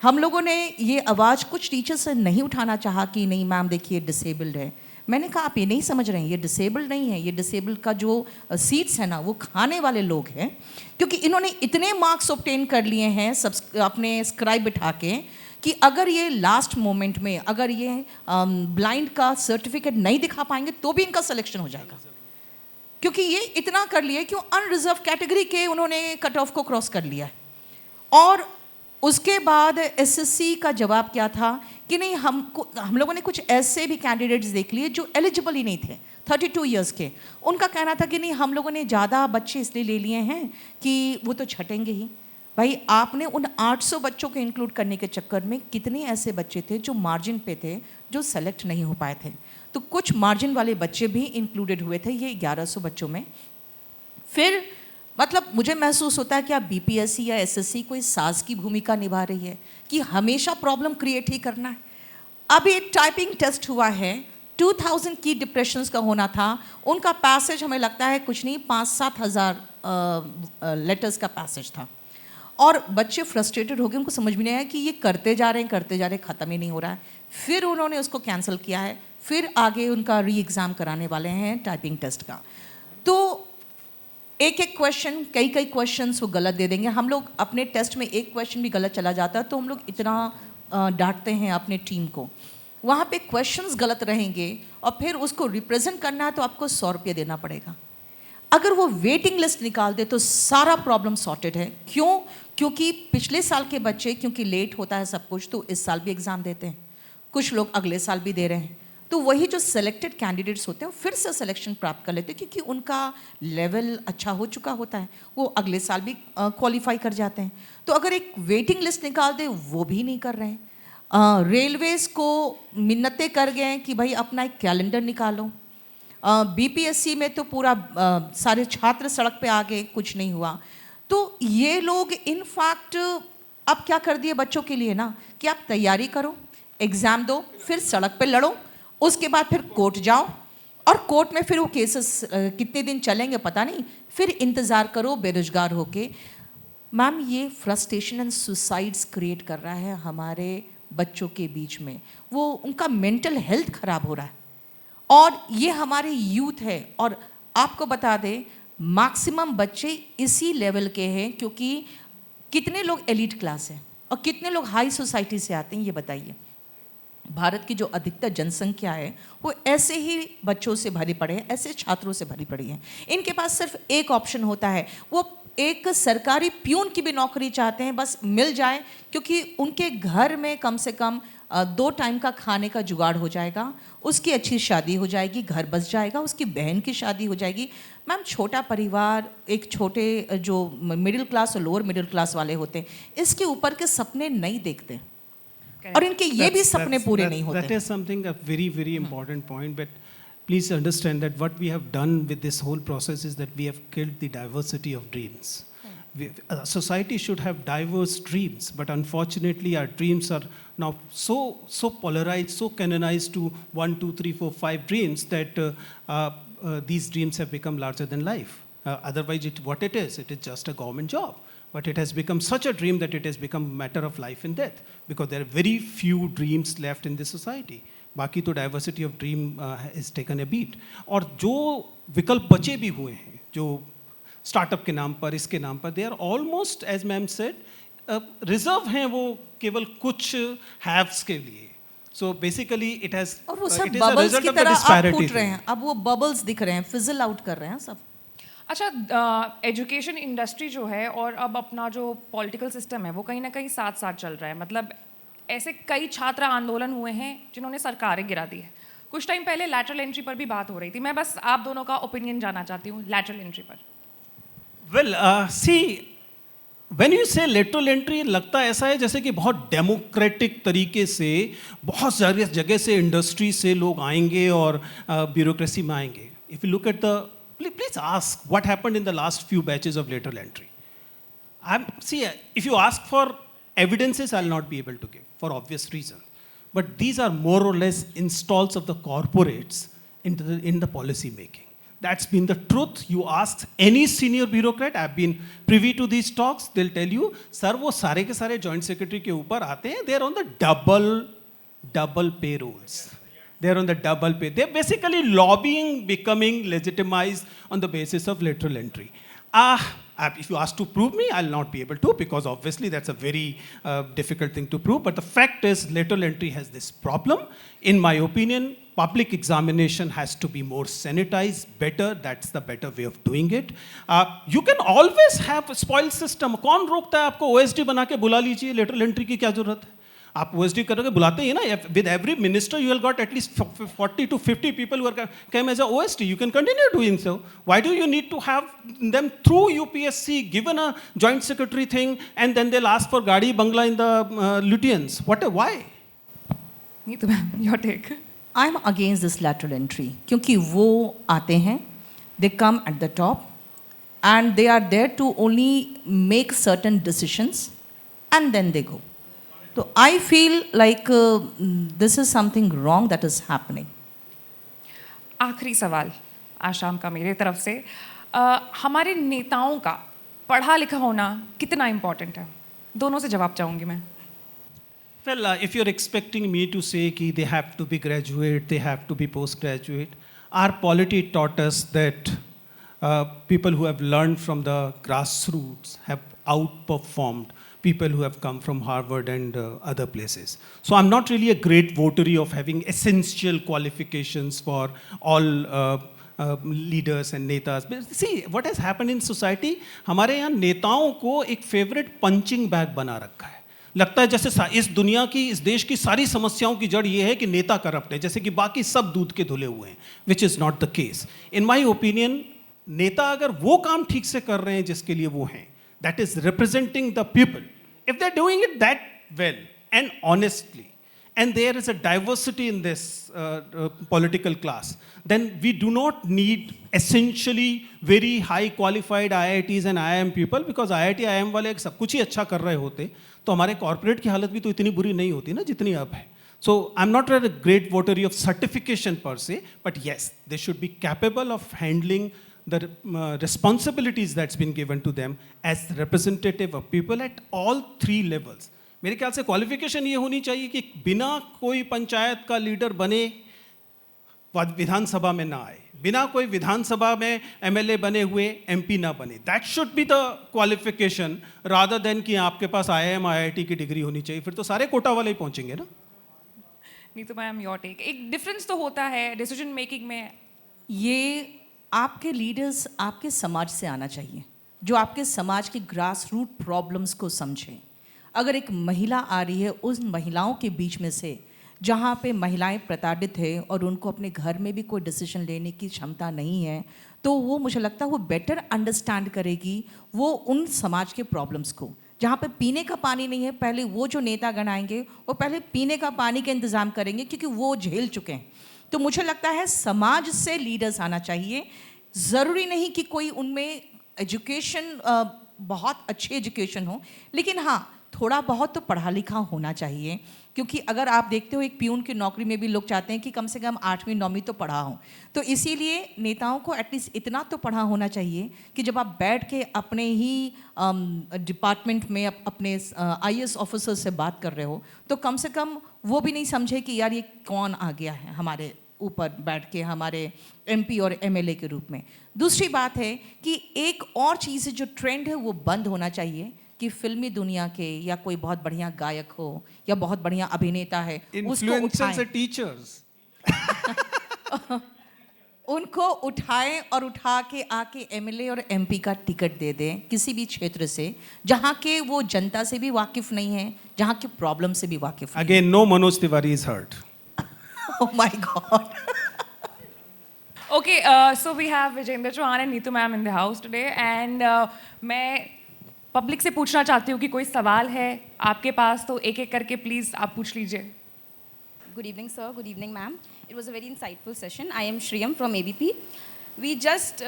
हम लोगों ने ये आवाज़ कुछ टीचर से नहीं उठाना चाहा कि नहीं मैम देखिए डिसेबल्ड है. मैंने कहा आप ये नहीं समझ रहे हैं, ये डिसेबल्ड नहीं है, ये डिसेबल्ड का जो सीट्स है ना वो खाने वाले लोग हैं, क्योंकि इन्होंने इतने मार्क्स ऑब्टेन कर लिए हैं सब अपने स्क्राइब बिठा के कि अगर ये लास्ट मोमेंट में अगर ये ब्लाइंड का सर्टिफिकेट नहीं दिखा पाएंगे तो भी इनका सिलेक्शन हो जाएगा, क्योंकि ये इतना कर लिए कि अनरिजर्व कैटेगरी के उन्होंने कट ऑफ को क्रॉस कर लिया है. और उसके बाद एसएससी का जवाब क्या था कि नहीं, हम लोगों ने कुछ ऐसे भी कैंडिडेट्स देख लिए जो एलिजिबल ही नहीं थे, 32 इयर्स के. उनका कहना था कि नहीं हम लोगों ने ज़्यादा बच्चे इसलिए ले लिए हैं कि वो तो छटेंगे ही. भाई आपने उन 800 बच्चों को इंक्लूड करने के चक्कर में कितने ऐसे बच्चे थे जो मार्जिन पे थे, जो सेलेक्ट नहीं हो पाए थे. तो कुछ मार्जिन वाले बच्चे भी इंक्लूडेड हुए थे ये 1100 बच्चों में. फिर मतलब मुझे महसूस होता है कि आप बीपीएससी या एसएससी कोई सास की भूमिका निभा रही है कि हमेशा प्रॉब्लम क्रिएट ही करना है. अभी एक टाइपिंग टेस्ट हुआ है, 2000 की डिप्रेशंस का होना था, उनका पैसेज हमें लगता है कुछ नहीं 5-7 हज़ार लेटर्स का पैसेज था. और बच्चे फ्रस्ट्रेटेड हो गए, उनको समझ में नहीं आया कि ये करते जा रहे हैं, ख़त्म ही नहीं हो रहा है. फिर उन्होंने उसको कैंसिल किया है, फिर आगे उनका री एग्ज़ाम कराने वाले हैं टाइपिंग टेस्ट का. तो एक एक क्वेश्चन, कई क्वेश्चंस वो गलत दे देंगे. हम लोग अपने टेस्ट में एक क्वेश्चन भी गलत चला जाता है तो हम लोग इतना डांटते हैं अपने टीम को. वहाँ पे क्वेश्चंस गलत रहेंगे और फिर उसको रिप्रेजेंट करना है तो आपको 100 रुपये देना पड़ेगा. अगर वो वेटिंग लिस्ट निकाल दे तो सारा प्रॉब्लम सॉर्टेड है. क्यों? क्योंकि पिछले साल के बच्चे क्योंकि लेट होता है सब कुछ, तो इस साल भी एग्ज़ाम देते हैं, कुछ लोग अगले साल भी दे रहे हैं. तो वही जो सेलेक्टेड कैंडिडेट्स होते हैं फिर से सिलेक्शन प्राप्त कर लेते हैं क्योंकि उनका लेवल अच्छा हो चुका होता है, वो अगले साल भी क्वालिफाई कर जाते हैं. तो अगर एक वेटिंग लिस्ट निकाल दे वो भी नहीं कर रहे हैं. रेलवेज़ को मिन्नतें कर गए कि भाई अपना एक कैलेंडर निकालो. बीपीएससी में तो पूरा सारे छात्र सड़क पे आ गए, कुछ नहीं हुआ. तो ये लोग इनफैक्ट अब क्या कर दिए बच्चों के लिए ना कि आप तैयारी करो, एग्ज़ाम दो, फिर सड़क पे लड़ो, उसके बाद फिर कोर्ट जाओ और कोर्ट में फिर वो केसेस कितने दिन चलेंगे पता नहीं, फिर इंतज़ार करो बेरोजगार होके. मैम ये फ्रस्ट्रेशन एंड सुसाइड्स क्रिएट कर रहा है हमारे बच्चों के बीच में, वो उनका मेंटल हेल्थ खराब हो रहा है। और ये हमारे यूथ है। और आपको बता दें, मैक्सिमम बच्चे इसी लेवल के हैं, क्योंकि कितने लोग एलीट क्लास हैं और कितने लोग हाई सोसाइटी से आते हैं, ये बताइए। भारत की जो अधिकतर जनसंख्या है वो ऐसे ही बच्चों से भरी पड़ी है, ऐसे छात्रों से भरी पड़ी है। इनके पास सिर्फ एक ऑप्शन होता है, वो एक सरकारी प्यून की भी नौकरी चाहते हैं, बस मिल जाए, क्योंकि उनके घर में कम से कम 2 टाइम का खाने का जुगाड़ हो जाएगा, उसकी अच्छी शादी हो जाएगी, घर बस जाएगा, उसकी बहन की शादी हो जाएगी। मैम, छोटा परिवार, एक छोटे जो मिडिल क्लास और लोअर मिडिल क्लास वाले होते हैं, इसके ऊपर के सपने नहीं देखते, और इनके ये भी सपने पूरे नहीं होते। That is something a very important point, but please understand that what we have done with this whole process is that we have killed the diversity of dreams. Society should have diverse dreams, but unfortunately our dreams are now so polarized, so canonized to 1, 2, 3, 4, 5 dreams that these dreams have become larger than life. Otherwise, what it is just a government job. But it has become such a dream that it has become a matter of life and death, because there are very few dreams left in this society. बाकी तो diversity of dream is taken a beat. और जो विकल्प बचे भी हुए हैं, जो स्टार्टअप के नाम पर, इसके नाम पर, they are almost, as ma'am said, reserve हैं वो केवल कुछ हैव्स के लिए. So basically it has, और वो सब it is a bubbles result की of the तरह आप disparity फूट रहे thing. हैं, अब वो बबल्स दिख रहे हैं, फिजल आउट कर रहे हैं सब। अच्छा, एजुकेशन इंडस्ट्री जो है और अब अपना जो पॉलिटिकल सिस्टम है वो कहीं ना कहीं साथ साथ चल रहा है। मतलब ऐसे कई छात्र आंदोलन हुए हैं जिन्होंने सरकारें गिरा दी है। कुछ टाइम पहले लैटरल एंट्री पर भी बात हो रही थी। मैं बस आप दोनों का ओपिनियन जानना चाहती हूँ लैटरल एंट्री पर। Well, see, when you say lateral entry, लगता ऐसा है जैसे कि बहुत डेमोक्रेटिक तरीके से बहुत सारी जगह से, इंडस्ट्री से लोग आएंगे और ब्यूरोक्रेसी में आएंगे. If you look at the, please ask what happened in the last few batches of lateral entry. See, if you ask for evidences, I'll not be able to give for obvious reasons. But these are more or less installs of the corporates in the policy making. That's been the truth. You ask any senior bureaucrat, I've been privy to these talks, they'll tell you, sir, वो सारे के सारे joint secretary के ऊपर आते हैं, they're on the double payrolls. They're on the double pay. They're basically lobbying, becoming legitimized on the basis of lateral entry. If you ask to prove me, I'll not be able to, because obviously that's a very difficult thing to prove. But the fact is, lateral entry has this problem. In my opinion, public examination has to be more sanitized, better. That's the better way of doing it. You can always have a spoil system. कौन रोकता है आपको OSD बना के बुला लीजिए, lateral entry की क्या जरूरत है? आप OSD करोगे, बुलाते ही ना. With every minister, you will got at least 40 to 50 people who are came as a OSD. You can continue doing so. Why do you need to have them through UPSC, given a joint secretary thing, and then they'll ask for Gadi Bangla in the Lutyens? Why? नहीं तो ma'am, your take. I am against this lateral entry, क्योंकि वो आते हैं, they come at the top and they are there to only make certain decisions and then they go. तो I feel like this is something wrong that is happening. आखिरी सवाल आज शाम का मेरे तरफ से, हमारे नेताओं का पढ़ा लिखा होना कितना इम्पोर्टेंट है? दोनों से जवाब चाहूँगी मैं. Well, if you're expecting me to say that they have to be graduate, they have to be postgraduate, our polity taught us that people who have learned from the grassroots have outperformed people who have come from Harvard and other places. So I'm not really a great votary of having essential qualifications for all leaders and netas. But see, what has happened in society, हमारे यहाँ नेताओं को एक favorite punching bag बना रखा है. लगता है जैसे इस दुनिया की, इस देश की सारी समस्याओं की जड़ ये है कि नेता करप्ट है, जैसे कि बाकी सब दूध के धुले हुए हैं, which is not the case. In my opinion, नेता अगर वो काम ठीक से कर रहे हैं जिसके लिए वो हैं, that is representing the people, if they're doing it that well and honestly, and there is a diversity in this political class, then we do not need essentially very high qualified IITs and IIM people, because IIT IIM वाले सब कुछ ही अच्छा कर रहे होते तो हमारे कॉर्पोरेट की हालत भी तो इतनी बुरी नहीं होती ना जितनी अब है. So I'm not a great votary of certification per se, but yes, they should be capable of handling the responsibilities that's been given to them as representative of people at all three levels. मेरे ख्याल से क्वालिफिकेशन ये होनी चाहिए कि बिना कोई पंचायत का लीडर बने विधानसभा में ना आए, बिना कोई विधानसभा में एमएलए बने हुए एमपी ना बने. That should be the qualification rather than कि आपके पास आईआईएम आईआईटी की डिग्री होनी चाहिए. फिर तो सारे कोटा वाले ही पहुंचेंगे ना. Neetu ma'am, your take. एक डिफरेंस तो होता है डिसीजन मेकिंग में. ये आपके लीडर्स आपके समाज से आना चाहिए, जो आपके समाज की ग्रास रूट प्रॉब्लम्स को समझें. अगर एक महिला आ रही है उन महिलाओं के बीच में से जहाँ पे महिलाएं प्रताड़ित है और उनको अपने घर में भी कोई डिसीजन लेने की क्षमता नहीं है, तो वो मुझे लगता है वो बेटर अंडरस्टैंड करेगी वो उन समाज के प्रॉब्लम्स को. जहाँ पे पीने का पानी नहीं है, पहले वो जो नेतागण आएंगे वो पहले पीने का पानी का इंतज़ाम करेंगे, क्योंकि वो झेल चुके हैं. तो मुझे लगता है समाज से लीडर्स आना चाहिए. ज़रूरी नहीं कि कोई उनमें एजुकेशन बहुत अच्छी एजुकेशन हो, लेकिन हाँ थोड़ा बहुत तो पढ़ा लिखा होना चाहिए. क्योंकि अगर आप देखते हो एक प्यून की नौकरी में भी लोग चाहते हैं कि कम से कम 8वीं 9वीं तो पढ़ा हो. तो इसीलिए नेताओं को एटलीस्ट इतना तो पढ़ा होना चाहिए कि जब आप बैठ के अपने ही डिपार्टमेंट में अपने आईएएस ऑफिसर से बात कर रहे हो तो कम से कम वो भी नहीं समझे कि यार ये कौन आ गया है हमारे ऊपर बैठ के हमारे एमपी और एमएलए के रूप में. दूसरी बात है कि एक और चीज़ जो ट्रेंड है वो बंद होना चाहिए कि फिल्मी दुनिया के या कोई बहुत बढ़िया गायक हो या बहुत बढ़िया अभिनेता है इन्फ्लुएंसर्स एंड टीचर्स उनको उठाएं और उठा के आके एमएलए और एमपी का टिकट दे दें किसी भी क्षेत्र से जहाँ के वो जनता से भी वाकिफ नहीं है, जहाँ के प्रॉब्लम से भी वाकिफ नहीं. Again no Manoj Tiwari is hurt. Oh my God. Okay, so we have Vijayendra Chauhan and Neetu ma'am in the house today, and मैं पब्लिक से पूछना चाहती हूँ कि कोई सवाल है आपके पास तो एक एक करके प्लीज़ आप पूछ लीजिए. Good evening, sir. Good evening, ma'am. It was a very insightful session. I am Shriyam from ABP. We just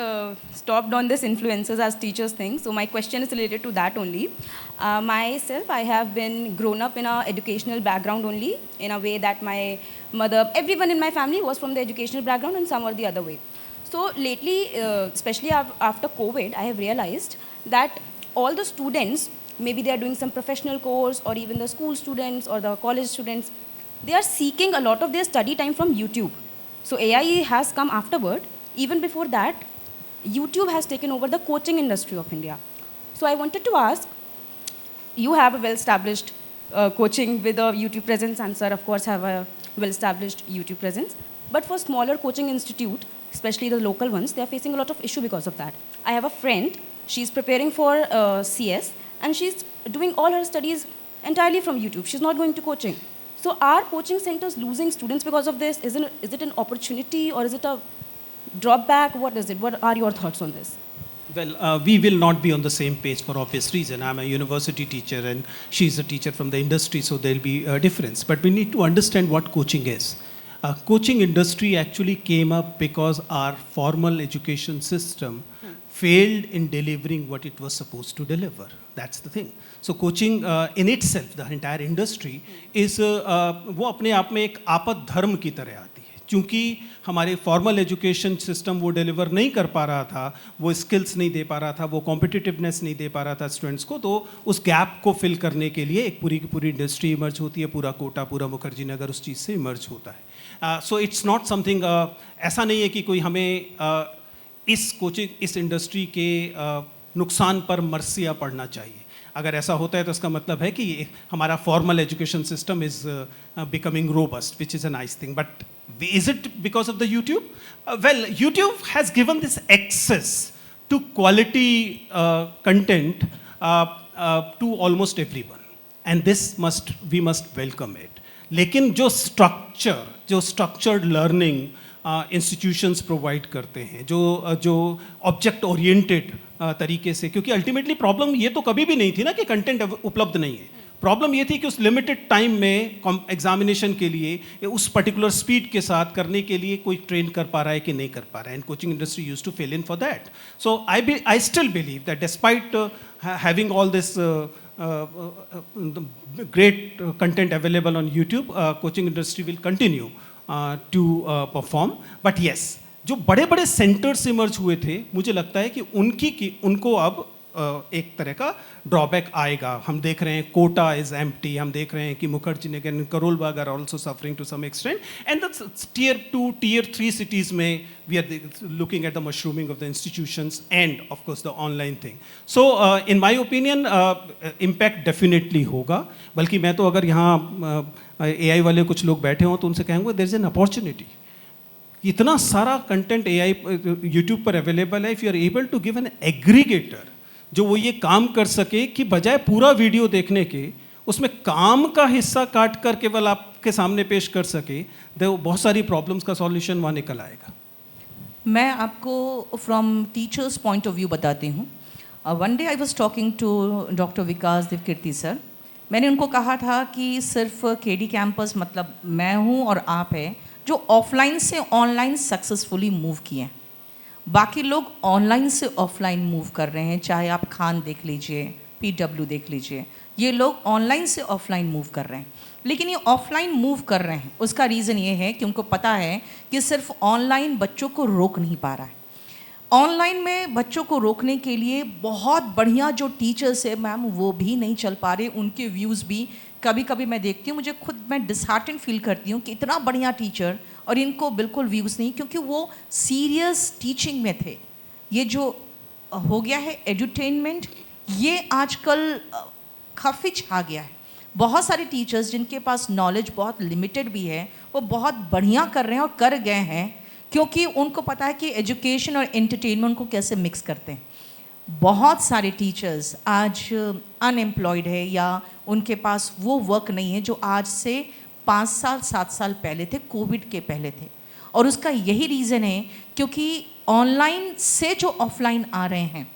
stopped on this influencers as teachers thing, so my question is related to that only. Myself, I have been grown up in a educational background only, in a way that my mother, everyone in my family was from the educational background and some or the other way. So lately, especially after COVID, I have realized that all the students, maybe they are doing some professional course or even the school students or the college students, they are seeking a lot of their study time from YouTube. So AI has come afterward. Even before that, YouTube has taken over the coaching industry of India. So I wanted to ask, you have a well-established coaching with a YouTube presence, and sir, of course, have a well-established YouTube presence. But for smaller coaching institute, especially the local ones, they are facing a lot of issue because of that. I have a friend, she's preparing for CS, and she's doing all her studies entirely from YouTube. She's not going to coaching. So are coaching centers losing students because of this? Is it an opportunity or is it a drawback? What is it? What are your thoughts on this? Well, we will not be on the same page for obvious reason. I'm a university teacher and she's a teacher from the industry, so there'll be a difference. But we need to understand what coaching is. Coaching industry actually came up because our formal education system failed in delivering what it was supposed to deliver. That's the thing. So coaching in itself, the entire industry, is वो अपने आप में एक आपद धर्म की तरह आती है. क्योंकि हमारे फॉर्मल एजुकेशन सिस्टम वो डिलीवर नहीं कर पा रहा था, वो स्किल्स नहीं दे पा रहा था, वो कॉम्पिटिटिवनेस नहीं दे पा रहा था स्टूडेंट्स को, तो उस गैप को फिल करने के लिए एक पूरी की पूरी इंडस्ट्री इमर्ज होती है, पूरा कोटा, पूरा मुखर्जी नगर उस चीज़ से इमर्ज होता है. सो इट्स नॉट समथिंग, ऐसा नहीं है कि कोई हमें इस इंडस्ट्री के नुकसान पर मरसिया पड़ना चाहिए. अगर ऐसा होता है तो इसका मतलब है कि हमारा formal education system is becoming robust, which is a nice thing. But is it because of the YouTube? Well, YouTube has given this access to quality content to almost everyone, and we must welcome it. लेकिन जो structured learning institutions provide करते हैं, जो object oriented तरीके से, क्योंकि अल्टीमेटली प्रॉब्लम ये तो कभी भी नहीं थी ना कि कंटेंट उपलब्ध नहीं है. प्रॉब्लम ये थी कि उस लिमिटेड टाइम में एग्जामिनेशन के लिए उस पर्टिकुलर स्पीड के साथ करने के लिए कोई ट्रेन कर पा रहा है कि नहीं कर पा रहा है. And coaching industry used to fail in for that. So I still believe that despite having all this great content available on YouTube, coaching industry will continue to perform. But yes, जो बड़े बड़े सेंटर्स इमर्ज हुए थे, मुझे लगता है कि उनको अब एक तरह का ड्रॉबैक आएगा। हम देख रहे हैं कोटा इज एम्प्टी, हम देख रहे हैं कि Mukherjee Nagar, Karol Bagh are also suffering to some extent, and the tier 2, tier 3 cities में we are looking at the mushrooming of the institutions and of course the online thing. So in my opinion impact definitely होगा, बल्कि मैं तो अगर यहाँ AI वाले कुछ लोग बैठे हों तो उनसे कहेंगे देयर इज एन अपॉर्चुनिटी। इतना सारा कंटेंट AI यूट्यूब पर अवेलेबल है, if you are able to give an aggregator जो वो ये काम कर सके कि बजाय पूरा वीडियो देखने के उसमें काम का हिस्सा काट कर केवल आपके सामने पेश कर सके, तो बहुत सारी प्रॉब्लम्स का सॉल्यूशन वहाँ निकल आएगा। मैं आपको from teachers point of view बताती हूँ। One day I was talking to doctor Vikas Divyakirti sir. मैंने उनको कहा था कि सिर्फ KD कैंपस मतलब मैं हूँ और आप है जो ऑफलाइन से ऑनलाइन सक्सेसफुली मूव किए हैं, बाकी लोग ऑनलाइन से ऑफलाइन मूव कर रहे हैं। चाहे आप खान देख लीजिए, PW देख लीजिए, ये लोग ऑनलाइन से ऑफलाइन मूव कर रहे हैं। लेकिन ये ऑफलाइन मूव कर रहे हैं, उसका रीज़न ये है कि उनको पता है कि सिर्फ ऑनलाइन बच्चों को रोक नहीं पा रहा है। ऑनलाइन में बच्चों को रोकने के लिए बहुत बढ़िया जो टीचर्स है मैम वो भी नहीं चल पा रहे, उनके व्यूज़ भी कभी कभी मैं देखती हूँ, मुझे खुद मैं डिसहार्टन फील करती हूँ कि इतना बढ़िया टीचर और इनको बिल्कुल व्यूज़ नहीं, क्योंकि वो सीरियस टीचिंग में थे। ये जो हो गया है एडुटेनमेंट, ये आजकल काफ़ी छा गया है। बहुत सारे टीचर्स जिनके पास नॉलेज बहुत लिमिटेड भी है वो बहुत बढ़िया कर रहे हैं और कर गए हैं, क्योंकि उनको पता है कि एजुकेशन और एंटरटेनमेंट को कैसे मिक्स करते हैं। बहुत सारे टीचर्स आज अनएम्प्लॉयड है या उनके पास वो वर्क नहीं है जो आज से 5 साल 7 साल पहले थे, कोविड के पहले थे। और उसका यही रीज़न है क्योंकि ऑनलाइन से जो ऑफलाइन आ रहे हैं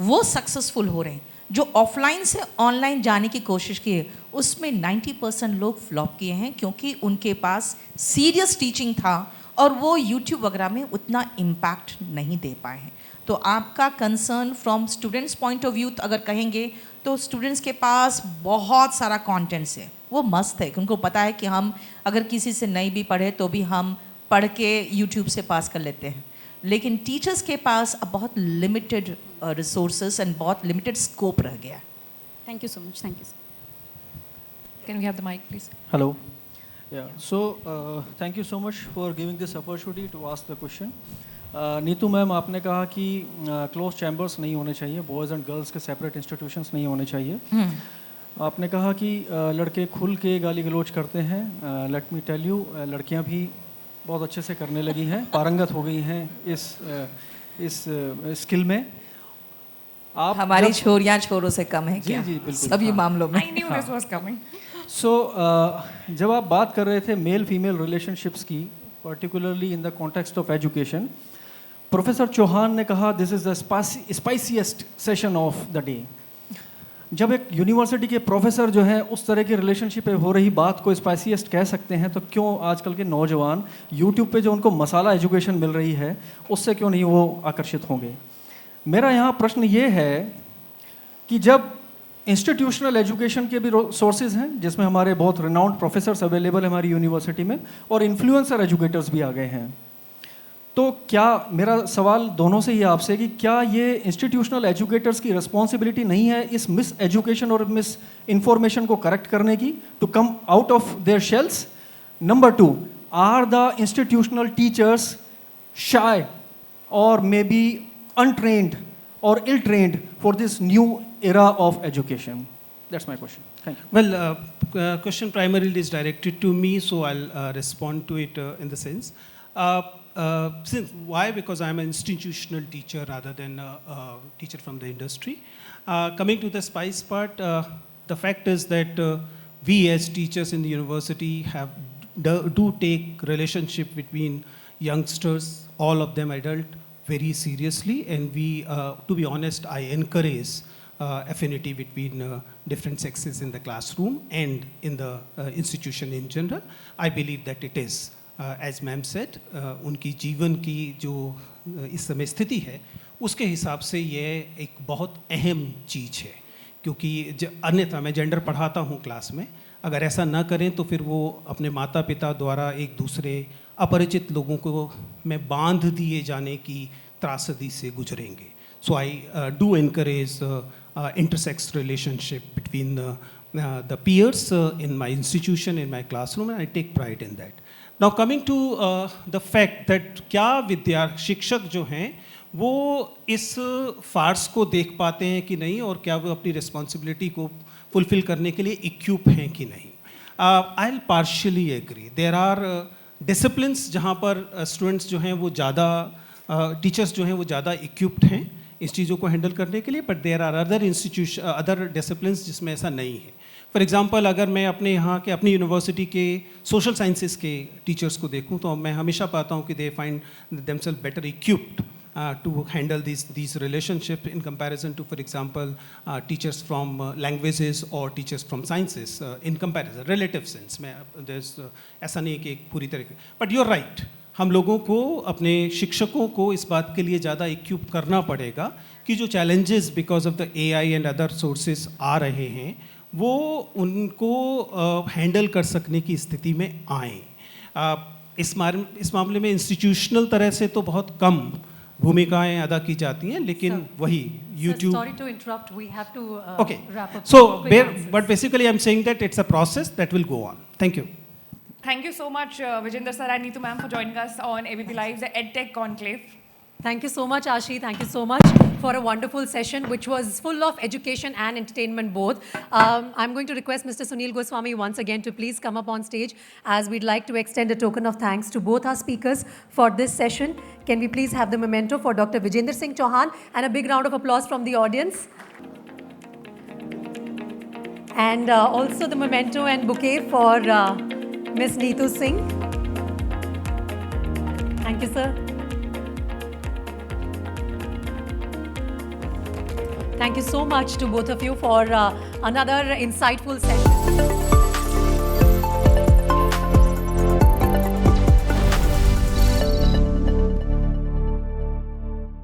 वो सक्सेसफुल हो रहे हैं। जो ऑफलाइन से ऑनलाइन जाने की कोशिश की है उसमें 90% लोग फ्लॉप किए हैं, क्योंकि उनके पास सीरियस टीचिंग था और वो यूट्यूब वगैरह में उतना इम्पैक्ट नहीं दे पाए हैं। तो आपका concern from students point of view अगर कहेंगे तो स्टूडेंट्स के पास बहुत सारा कंटेंट्स है, वो मस्त है कि उनको पता है कि हम अगर किसी से नहीं भी पढ़े तो भी हम पढ़ के यूट्यूब से पास कर लेते हैं। लेकिन टीचर्स के पास अब बहुत लिमिटेड रिसोर्सेस एंड बहुत लिमिटेड स्कोप रह गया है। Thank you so much. Thank you. Can we have the mic, please? Hello. Yeah. So thank you so much for giving this opportunity to ask the question. Neetu ma'am, आपने कहा कि क्लोज चैम्बर्स नहीं होने चाहिए, बॉयज़ एंड गर्ल्स के सेपरेट इंस्टीट्यूशंस नहीं होने चाहिए। आपने कहा कि लड़के खुल के गाली गलौज करते हैं। लेट मी टेल यू, लड़कियां भी बहुत अच्छे से करने लगी हैं, पारंगत हो गई हैं इस स्किल में। आप हमारी छोरियां छोरों से कम है जी, क्या? जी, बिल्कुल, सभी हाँ। मामलों में। I knew this was coming. सो जब आप बात कर रहे थे मेल फीमेल रिलेशनशिप्स की, particularly in the context of education, professor Chauhan ने कहा this is the spiciest session of the day. जब एक यूनिवर्सिटी के प्रोफेसर जो है उस तरह की रिलेशनशिप पे हो रही बात को स्पाइसीएस्ट कह सकते हैं, तो क्यों आजकल के नौजवान यूट्यूब पे जो उनको मसाला एजुकेशन मिल रही है उससे क्यों नहीं वो आकर्षित होंगे? मेरा यहाँ प्रश्न ये है कि जब इंस्टीट्यूशनल एजुकेशन के भी सोर्सेज हैं जिसमें हमारे बहुत रिनाउंड प्रोफेसर्स अवेलेबल है हमारी यूनिवर्सिटी में, और इन्फ्लुएंसर एजुकेटर्स भी आ गए हैं, तो क्या, मेरा सवाल दोनों से ही आपसे कि क्या ये इंस्टीट्यूशनल एजुकेटर्स की रिस्पॉन्सिबिलिटी नहीं है इस मिस एजुकेशन और मिस इन्फॉर्मेशन को करेक्ट करने की, to come out of their shells? Number 2, are the institutional teachers shy और maybe untrained or ill-trained for this new era of education? That's my question. Thank you. Well, question primarily is directed to me, so I'll respond to it in the sense. Why? Because I'm an institutional teacher rather than a teacher from the industry. Coming to the spice part, the fact is that we as teachers in the university do take relationship between youngsters, all of them adult, very seriously, and we, to be honest, I encourage affinity between different sexes in the classroom and in the institution in general. I believe that it is, as ma'am said, उनकी जीवन की जो इस समय स्थिति है उसके हिसाब से ये एक बहुत अहम चीज़ है, क्योंकि अन्यथा मैं जेंडर पढ़ाता हूँ क्लास में, अगर ऐसा ना करें तो फिर वो अपने माता पिता द्वारा एक दूसरे अपरिचित लोगों को में बांध दिए जाने की त्रासदी से गुजरेंगे। So I do encourage intersex relationship between the peers in my institution, in my classroom, and I take pride in that. Now coming to the fact that क्या शिक्षक जो हैं वो इस फार्स को देख पाते हैं कि नहीं, और क्या वो अपनी रिस्पॉन्सिबिलिटी को फुलफिल करने के लिए इक्विप हैं कि नहीं. I will partially agree. There are disciplines जहाँ पर स्टूडेंट्स जो हैं वो ज़्यादा टीचर्स जो हैं वो ज़्यादा इक्विप्ड हैं इस चीज़ों को हैंडल करने के लिए, but there are other disciplines जिसमें ऐसा नहीं है. फॉर एग्जांपल अगर मैं अपने यहाँ के अपनी यूनिवर्सिटी के सोशल साइंसेस के टीचर्स को देखूँ तो मैं हमेशा पाता हूँ कि they find themselves better equipped to handle these relationships in comparison to, for example, teachers from languages or teachers from sciences in comparison, relative sense. There's ऐसा नहीं है कि एक पूरी तरह. But you're right. हम लोगों को अपने शिक्षकों को इस बात के लिए ज़्यादा इक्विप करना पड़ेगा कि जो challenges because of the AI and other sources आ रहे हैं वो उनको हैंडल कर सकने की स्थिति में आएँ. इस मामले में इंस्टीट्यूशनल तरह से तो बहुत कम भूमिकाएं अदा की जाती हैं, लेकिन वही YouTube. Sorry to interrupt. We have to Okay. wrap up. So, Quick answers. but basically, I'm saying that it's a process that will go on. Thank you. Thank you so much, Vijender sir and Neetu ma'am, for joining us on ABP Live, the EdTech Conclave. Thank you so much, Ashi. Thank you so much for a wonderful session, which was full of education and entertainment both. I'm going to request Mr. Sunil Goswami once again to please come up on stage, as we'd like to extend a token of thanks to both our speakers for this session. Can we please have the memento for Dr. Vijender Singh Chauhan, and a big round of applause from the audience. And also the memento and bouquet for Ms. Neetu Singh. Thank you, sir. Thank you so much to both of you for another insightful session.